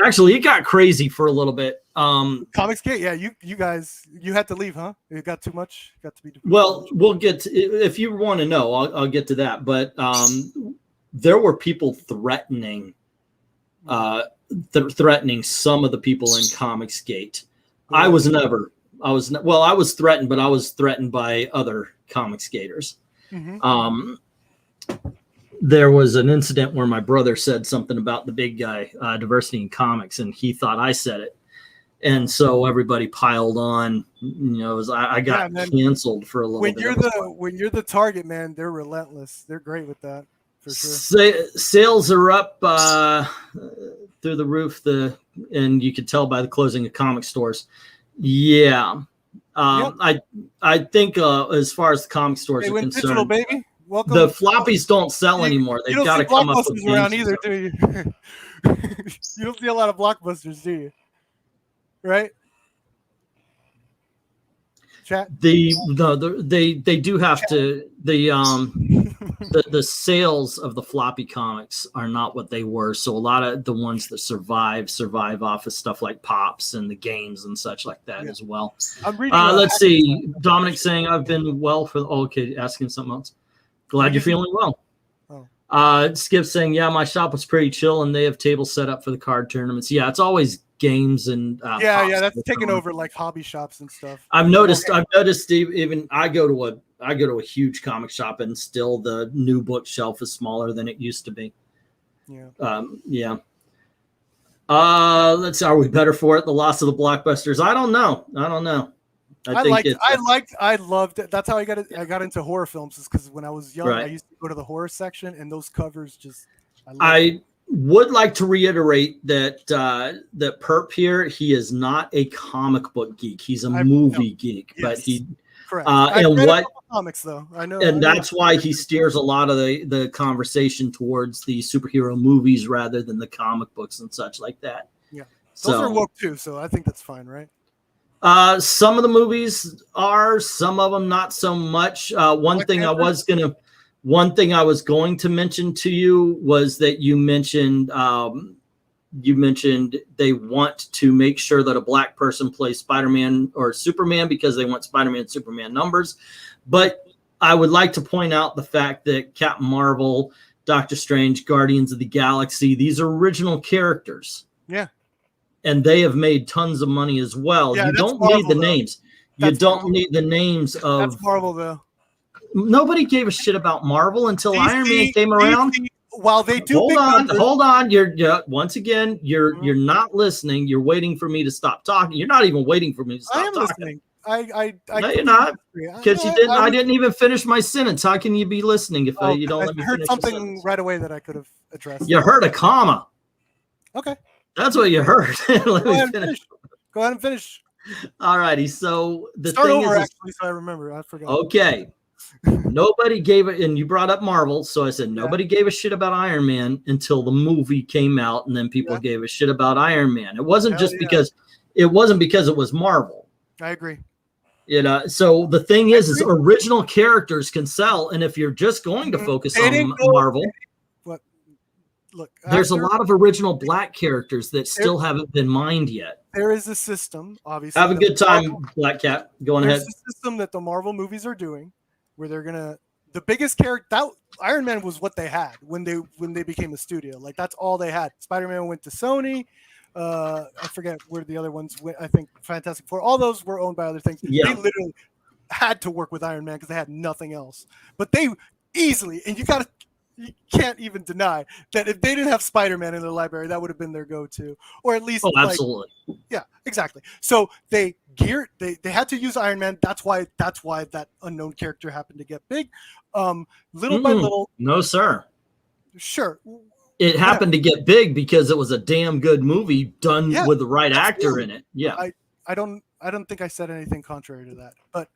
Actually, it got crazy for a little bit. Comicsgate, yeah, you guys, you had to leave, huh? It got too much. Got to be. Well, we'll get to, if you want to know, I'll get to that. But there were people threatening some of the people in Comicsgate. I was threatened, but I was threatened by other Comicsgaters. There was an incident where my brother said something about the big guy, diversity in comics, and he thought I said it. And so everybody piled on. I got canceled for a little bit. When you're the target, man, they're relentless. They're great with that. For sure. Sales are up through the roof. And you could tell by the closing of comic stores. Yeah, I think as far as the comic stores are concerned, digital, baby. Welcome. The floppies don't sell anymore. They've got to come up with blockbusters around either, do you? You don't see a lot of blockbusters, do you? Right? Chat. They do have to the sales of the floppy comics are not what they were. So a lot of the ones that survive off of stuff like Pops and the games and such like that as well. I'm reading let's see. Dominic saying I've been well for okay, asking something else. Glad you're feeling well. Skip saying, yeah, my shop was pretty chill and they have tables set up for the card tournaments. Yeah, it's always games and that's taken over like hobby shops and stuff. I've noticed even I go to a huge comic shop and still the new bookshelf is smaller than it used to be. Let's see, are we better for it? The loss of the blockbusters? I don't know. I loved it. That's how I got into horror films, is because when I was young, I used to go to the horror section and those covers just I would like to reiterate that that Perp here, he is not a comic book geek. He's a movie geek, but he correct. And comics though, I know, and that's why he steers a lot of the conversation towards the superhero movies rather than the comic books and such like that. Yeah, those are woke too, so I think that's fine, right? Some of the movies are, some of them not so much. One thing I was going to mention to you was that you mentioned they want to make sure that a black person plays Spider-Man or Superman because they want Spider-Man and Superman numbers. But I would like to point out the fact that Captain Marvel, Doctor Strange, Guardians of the Galaxy, these are original characters. Yeah. And they have made tons of money as well. You don't need the names. You don't need the names of. That's Marvel, though. Nobody gave a shit about Marvel until Iron Man came around. While they do, hold on. You're once again, you're not listening. You're waiting for me to stop talking. You're not even waiting for me to stop talking. Listening. No, you're not, because you didn't. I didn't even finish my sentence. How can you be listening if you don't let me finish? I heard something right away that I could have addressed. You heard a comma. Okay, that's what you heard. Let me finish. Go ahead and finish. All righty. So the Start thing over, is, actually, so I remember. I forgot. Okay. Nobody gave it, and you brought up Marvel, so I said nobody gave a shit about Iron Man until the movie came out, and then people gave a shit about Iron Man. It wasn't because it was Marvel. I agree. You know, so the thing is original characters can sell, and if you're just going to focus on Marvel, there's a lot of original black characters that still haven't been mined yet. There is a system, obviously. Have a good time, Black Cat. Go on ahead. There's a system that the Marvel movies are doing, where they're gonna the biggest character. That Iron Man was what they had when they became a studio. Like that's all they had. Spider-Man went to Sony. I forget where the other ones went. I think Fantastic Four. All those were owned by other things. Yeah. They literally had to work with Iron Man because they had nothing else. But they easily, and you can't even deny that if they didn't have Spider-Man in their library, that would have been their go-to, or at least absolutely. Yeah, exactly. So they had to use Iron Man. That's why that unknown character happened to get big. Little by little. No, sir. Sure. It happened to get big because it was a damn good movie done with the right actor in it. Yeah. I don't think I said anything contrary to that. But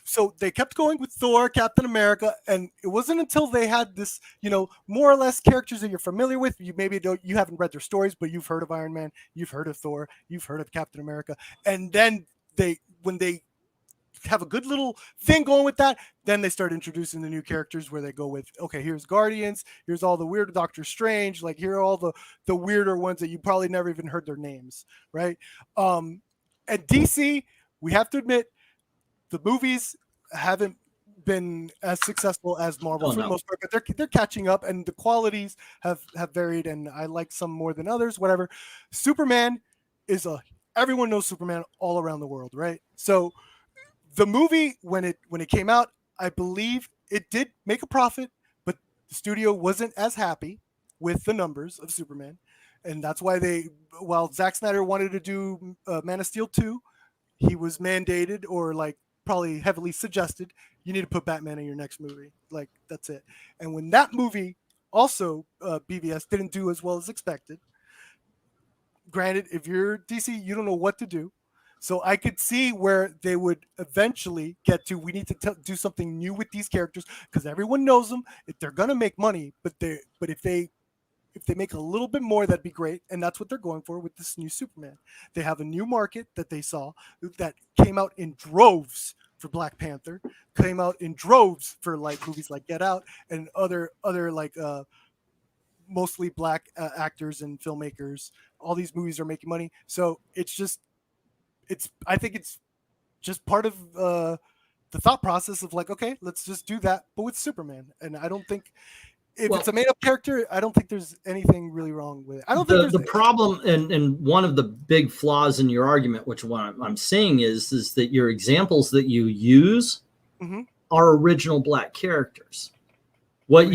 so they kept going with Thor, Captain America, and it wasn't until they had this, more or less characters that you're familiar with. You haven't read their stories, but you've heard of Iron Man, you've heard of Thor, you've heard of Captain America, and then when they have a good little thing going with that, then they start introducing the new characters where they go with, okay, here's Guardians, here's all the weird Doctor Strange, like here are all the weirder ones that you probably never even heard their names, right? At DC, we have to admit the movies haven't been as successful as Marvel for the most part, but they're catching up, and the qualities have varied, and I like some more than others, whatever. Superman is everyone knows Superman all around the world, right? So the movie, when it came out, I believe it did make a profit, but the studio wasn't as happy with the numbers of Superman. And that's why while Zack Snyder wanted to do Man of Steel 2, he was mandated or probably heavily suggested, you need to put Batman in your next movie. Like, that's it. And when that movie also, BVS, didn't do as well as expected, granted, if you're DC, you don't know what to do. So I could see where they would eventually get to, we need to do something new with these characters because everyone knows them. If they're going to make money, but if they make a little bit more, that'd be great. And that's what they're going for with this new Superman. They have a new market that they saw that came out in droves for Black Panther, came out in droves for movies like Get Out and other mostly black actors and filmmakers. All these movies are making money. So I think it's just part of the thought process of okay, let's just do that, but with Superman. And I don't think it's a made-up character, I don't think there's anything really wrong with it. I don't think the problem, and one of the big flaws in your argument, which what I'm saying is that your examples that you use are original black characters. What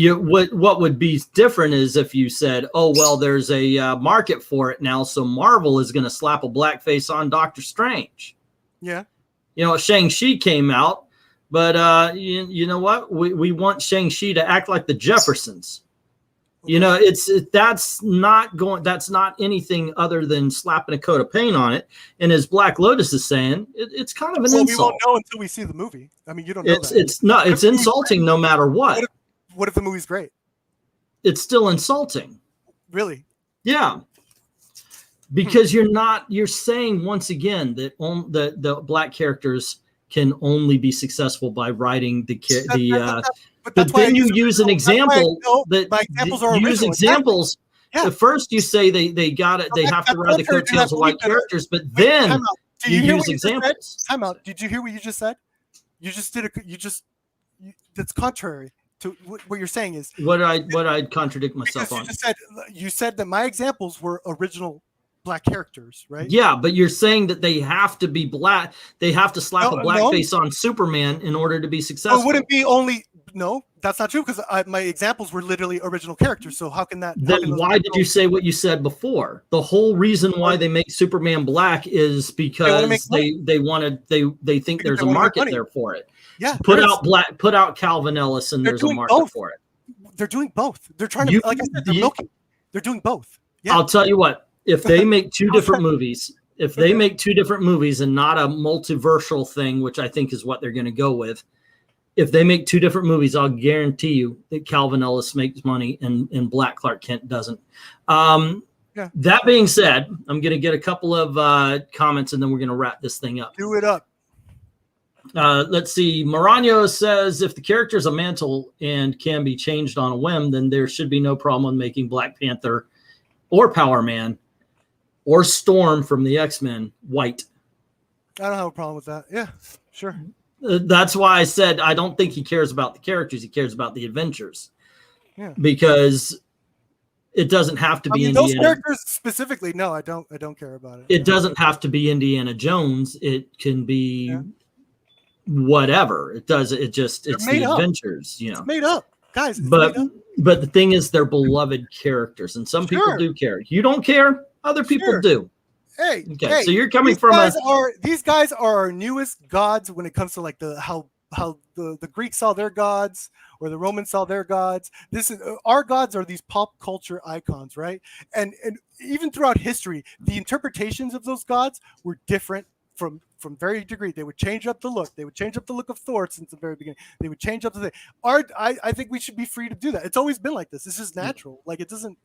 would be different is if you said, oh, well, there's a market for it now, so Marvel is going to slap a black face on Doctor Strange. Yeah. Shang-Chi came out, but you know what? We want Shang-Chi to act like the Jeffersons. That's not anything other than slapping a coat of paint on it. And as Black Lotus is saying, it's kind of an insult. We won't know until we see the movie. I mean, you don't know that. It's insulting no matter what. What if the movie's great? It's still insulting. Really? Yeah. Because you're saying once again that the black characters can only be successful by writing but then you use an example that you use examples. Yeah. At first you say they have to ride the coattails of white characters, but then you use examples. Time out. Did you hear what you just said? That's contrary to what you're saying is what I contradict myself on. You said that my examples were original black characters, right? Yeah, but you're saying that they have to be black. They have to slap a black face on Superman in order to be successful. Oh, it wouldn't be only. No, that's not true, because my examples were literally original characters. So how can that? Then why did you say what you said before? The whole reason why they make Superman black is because they think there's a market there for it. Yeah, put out Calvin Ellis, and there's a market for it. They're doing both. They're trying to, like I said, they're milking. They're doing both. Yeah. I'll tell you what. If they make two different movies, and not a multiversal thing, which I think is what they're going to go with. If they make two different movies, I'll guarantee you that Calvin Ellis makes money and Black Clark Kent doesn't. That being said, I'm going to get a couple of comments, and then we're going to wrap this thing up. Do it up. Let's see. Morano says, if the character is a mantle and can be changed on a whim, then there should be no problem with making Black Panther or Power Man or Storm from the X-Men white. I don't have a problem with that. Yeah, sure. That's why I said I don't think he cares about the characters. He cares about the adventures. Yeah. Because it doesn't have to be Indiana. Those characters specifically, no, I don't care about it. It doesn't have to be Indiana Jones. It can be whatever. It's the adventures, you know. It's made up. Guys, but the thing is, they're beloved characters, and some people do care. You don't care, other people do. Hey, so you're coming from these guys are our newest gods when it comes to like how the Greeks saw their gods or the Romans saw their gods. This is our gods are these pop culture icons, right? And even throughout history, the interpretations of those gods were different from very degree. They would change up the look. They would change up the look of Thor since the very beginning. They would change up the thing. I think we should be free to do that. It's always been like this. This is natural. Like it doesn't.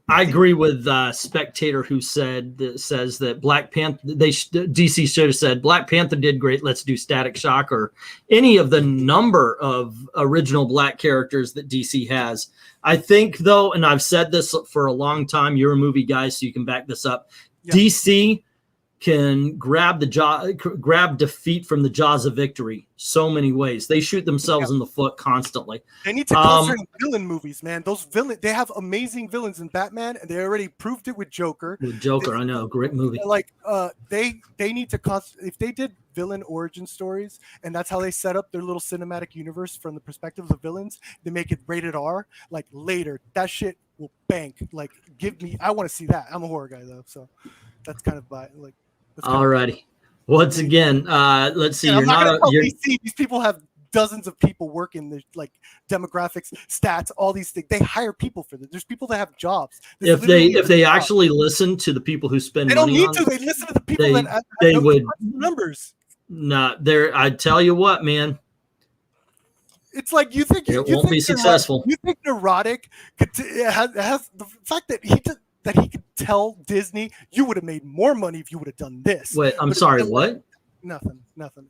I agree with Spectator, who says that Black Panther. DC should have said Black Panther did great. Let's do Static Shock or any of the number of original black characters that DC has. I think though, and I've said this for a long time. You're a movie guy, so you can back this up. Yeah. DC can grab defeat from the jaws of victory so many ways. They shoot themselves in the foot constantly. They need to concentrate on villain movies, man. Those they have amazing villains in Batman, and they already proved it with Joker. I know, great movie. Like they need to if they did villain origin stories, and that's how they set up their little cinematic universe from the perspective of the villains. They make it rated R. Like later, that shit will bank. Like I want to see that. I'm a horror guy though, so that's kind of like. Alrighty. Once again, let's see. You're not DC. These people have dozens of people working. There's like demographics, stats, all these things. They hire people for this. There's people that have jobs. If they actually listen to the people who spend money, they don't need to. They listen to the people that they would numbers. I tell you what, man. It's like you think it won't be successful. You think Neurotic has the fact that he could tell Disney, you would have made more money if you would have done this. Wait, I'm sorry, what? Nothing.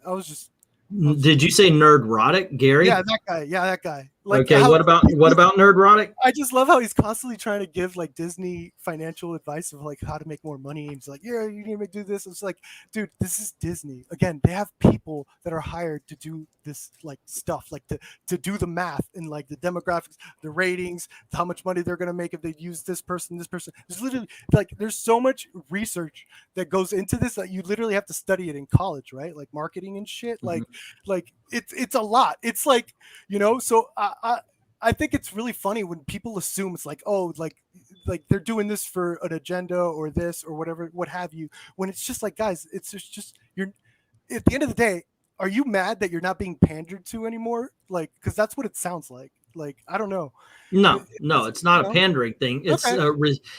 I was just. Did you say Nerdrotic, Gary? Yeah, that guy. Like, okay, what about Nerdrotic? I just love how he's constantly trying to give like Disney financial advice of like how to make more money. He's like, yeah, you need to do this. It's like, dude, this is Disney. Again, they have people that are hired to do this like stuff, like to do the math and like the demographics, the ratings, how much money they're gonna make if they use this person. There's literally like there's so much research that goes into this that you literally have to study it in college, right? Like marketing and shit. Mm-hmm. Like it's a lot. It's like, you know, so I think it's really funny when people assume it's like, oh, like they're doing this for an agenda or this or whatever, what have you, when it's just like, guys, it's just you're at the end of the day, are you mad that you're not being pandered to anymore? Like, because that's what it sounds like. Like, I don't know. No, it's not a pandering thing. It's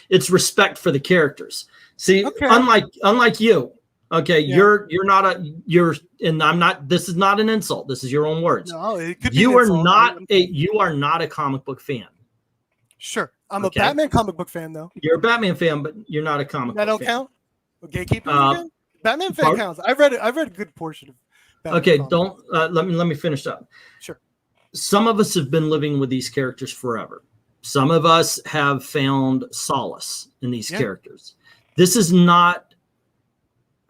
it's respect for the characters. See, unlike you. Okay, yeah. And I'm not. This is not an insult. This is your own words. No, it could be. You are not a comic book fan. Sure, I'm a Batman comic book fan though. You're a Batman fan, but you're not a comic. That book don't fan. count. A gatekeeper fan? Batman fan counts. I've read a good portion of. Batman okay, don't let me finish up. Sure. Some of us have been living with these characters forever. Some of us have found solace in these characters. This is not.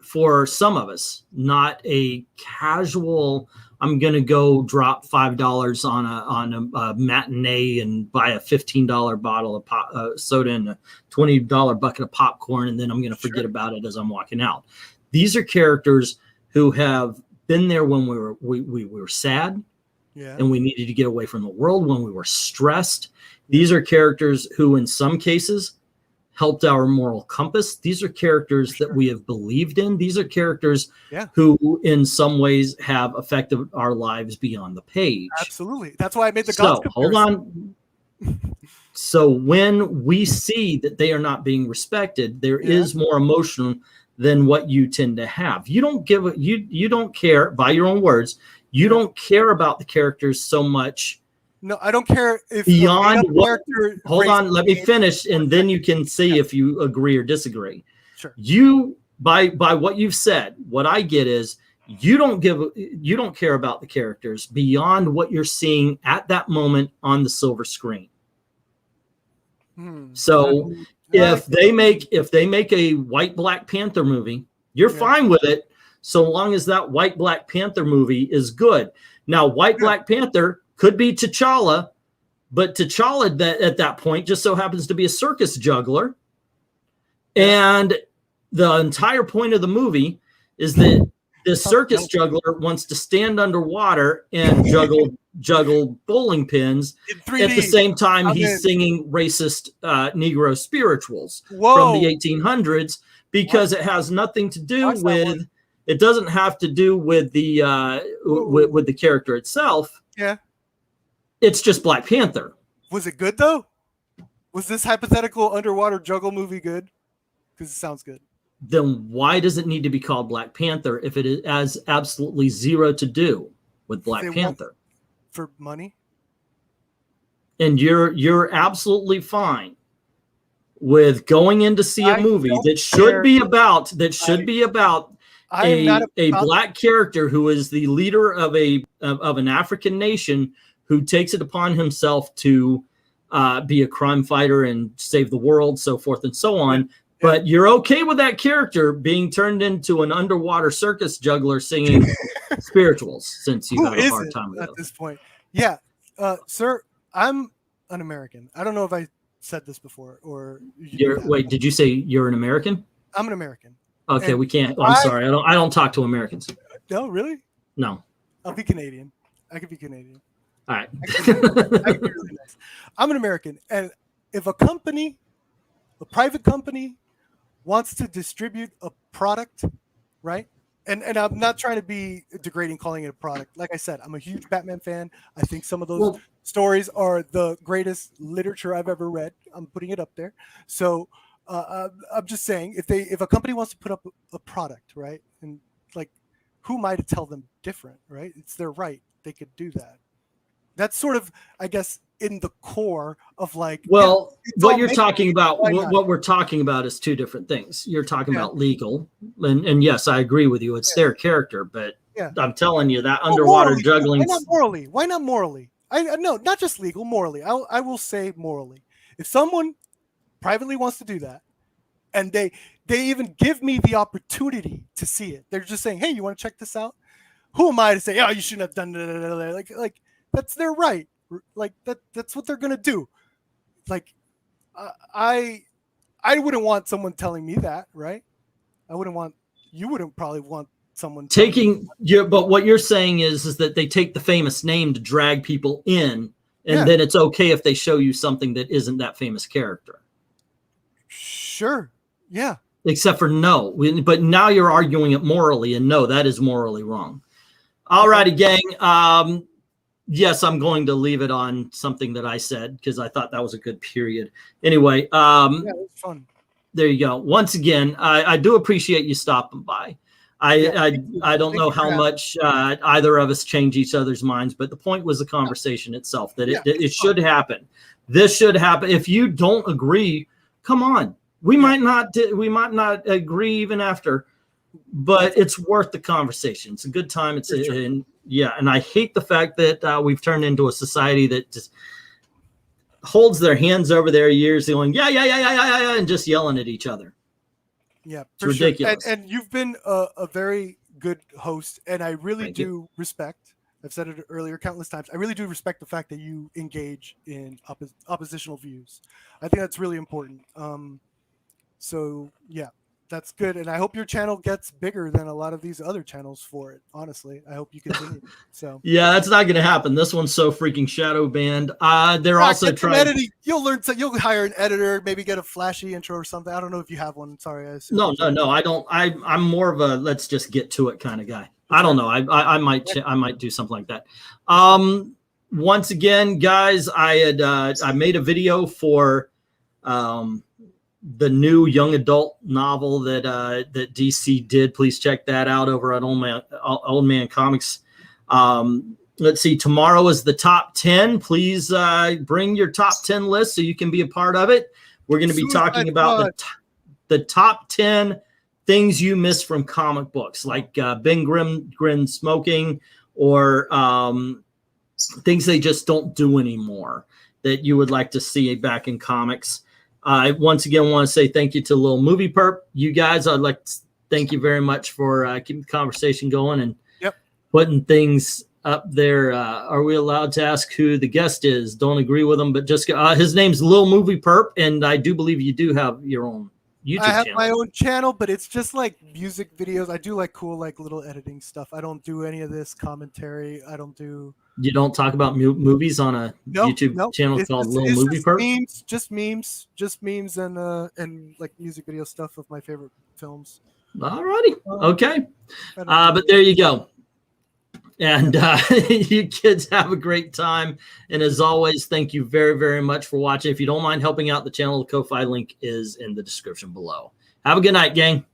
For some of us, not a casual I'm gonna go drop $5 on a matinee and buy a $15 bottle of soda and a $20 bucket of popcorn, and then I'm gonna forget about it as I'm walking out. These are characters who have been there when we were sad, and we needed to get away from the world, when we were stressed. These are characters who, in some cases, helped our moral compass. These are characters that we have believed in. These are characters who, in some ways, have affected our lives beyond the page. Absolutely. That's why I made the gods comparison. Hold on. So when we see that they are not being respected, there is more emotion than what you tend to have. You don't care, by your own words, you don't care about the characters so much. No, I don't care if beyond what. Hold on, let me finish, and then you can see if you agree or disagree. Sure. You, by what you've said, what I get is you don't care about the characters beyond what you're seeing at that moment on the silver screen. So if they make a white Black Panther movie, you're fine with it, so long as that white Black Panther movie is good. Now, white Black Panther could be T'Challa, but T'Challa at that point just so happens to be a circus juggler. And the entire point of the movie is that this circus juggler wants to stand underwater and juggle bowling pins at the same time he's singing racist Negro spirituals from the 1800s, because it has nothing to do with, it doesn't have to do with the with the character itself. Yeah. It's just Black Panther. Was it good though? Was this hypothetical underwater juggle movie good? Because it sounds good. Then why does it need to be called Black Panther if it has absolutely zero to do with Black Panther? For money? And you're absolutely fine with going in to see a movie that should be about a Black character who is the leader of an African nation, who takes it upon himself to be a crime fighter and save the world, so forth and so on. But you're okay with that character being turned into an underwater circus juggler singing spirituals, since you have a hard time with it at this point. Yeah, sir, I'm an American. I don't know if I said this before or. Wait, did you say you're an American? I'm an American. Okay, and we can't. I'm sorry. I don't talk to Americans. No, really? No. I'll be Canadian. I could be Canadian. All right. I could be really nice. I'm an American, and if a private company, wants to distribute a product, right? And I'm not trying to be degrading calling it a product. Like I said, I'm a huge Batman fan. I think some of those stories are the greatest literature I've ever read. I'm putting it up there. So I'm just saying, if a company wants to put up a product, right? And like, who am I to tell them different, right? It's their right. They could do that. That's sort of, I guess, in the core of like. Well, what you're talking about, what we're talking about is two different things. You're talking about legal, and yes, I agree with you. It's their character, but I'm telling you that underwater juggling. Why not morally? Why not morally? No, not just legal, morally. I will say morally. If someone privately wants to do that, and they even give me the opportunity to see it, they're just saying, "Hey, you want to check this out?" Who am I to say, "Oh, you shouldn't have done that"? Like that's their right. Like that's what they're gonna do. Like I wouldn't want someone telling me that, right? You wouldn't probably want someone taking but what you're saying is that they take the famous name to drag people in, and then it's okay if they show you something that isn't that famous character. Sure. Yeah. Except for no. But now you're arguing it morally, and no, that is morally wrong. All righty, gang. Yes, I'm going to leave it on something that I said because I thought that was a good period. Anyway, it was fun. There you go. Once again, I do appreciate you stopping by. I don't know how much either of us change each other's minds, but the point was the conversation itself, that it should happen. This should happen. If you don't agree, come on. We might not agree even after, but it's worth the conversation. It's a good time. And I hate the fact that we've turned into a society that just holds their hands over their ears, going yeah, and just yelling at each other. Yeah, it's ridiculous. Sure. And you've been a very good host, and I really do respect I've said it earlier countless times. I really do respect the fact that you engage in oppositional views. I think that's really important. So yeah, that's good, and I hope your channel gets bigger than a lot of these other channels for it. Honestly, I hope you continue. So yeah, that's not going to happen. This one's so freaking shadow banned. They're also trying. Editing. You'll learn. You'll hire an editor, maybe get a flashy intro or something. I don't know if you have one. Sorry, No, I don't. I'm more of a let's just get to it kind of guy. I don't know. I might do something like that. Once again, guys, I made a video for the new young adult novel that DC did. Please check that out over at Old Man Comics. Let's see. Tomorrow is the top 10. Please bring your top 10 list so you can be a part of it. We're going to be talking about the top 10 things you miss from comic books, like Ben Grimm smoking, or things they just don't do anymore that you would like to see back in comics. I once again want to say thank you to Little Movie Perp. You guys, I'd like to thank you very much for keeping the conversation going and putting things up there. Are we allowed to ask who the guest is? Don't agree with him, but just his name's Little Movie Perp, and I do believe you do have your own YouTube channel. I have my own channel, but it's just like music videos. I do like cool, like little editing stuff. I don't do any of this commentary. I don't do. You don't talk about movies on a YouTube channel called Little Movie Perp? Memes, and like music video stuff of my favorite films. Alrighty, okay. But there you go. And you kids have a great time. And as always, thank you very, very much for watching. If you don't mind helping out the channel, the Ko-Fi link is in the description below. Have a good night, gang.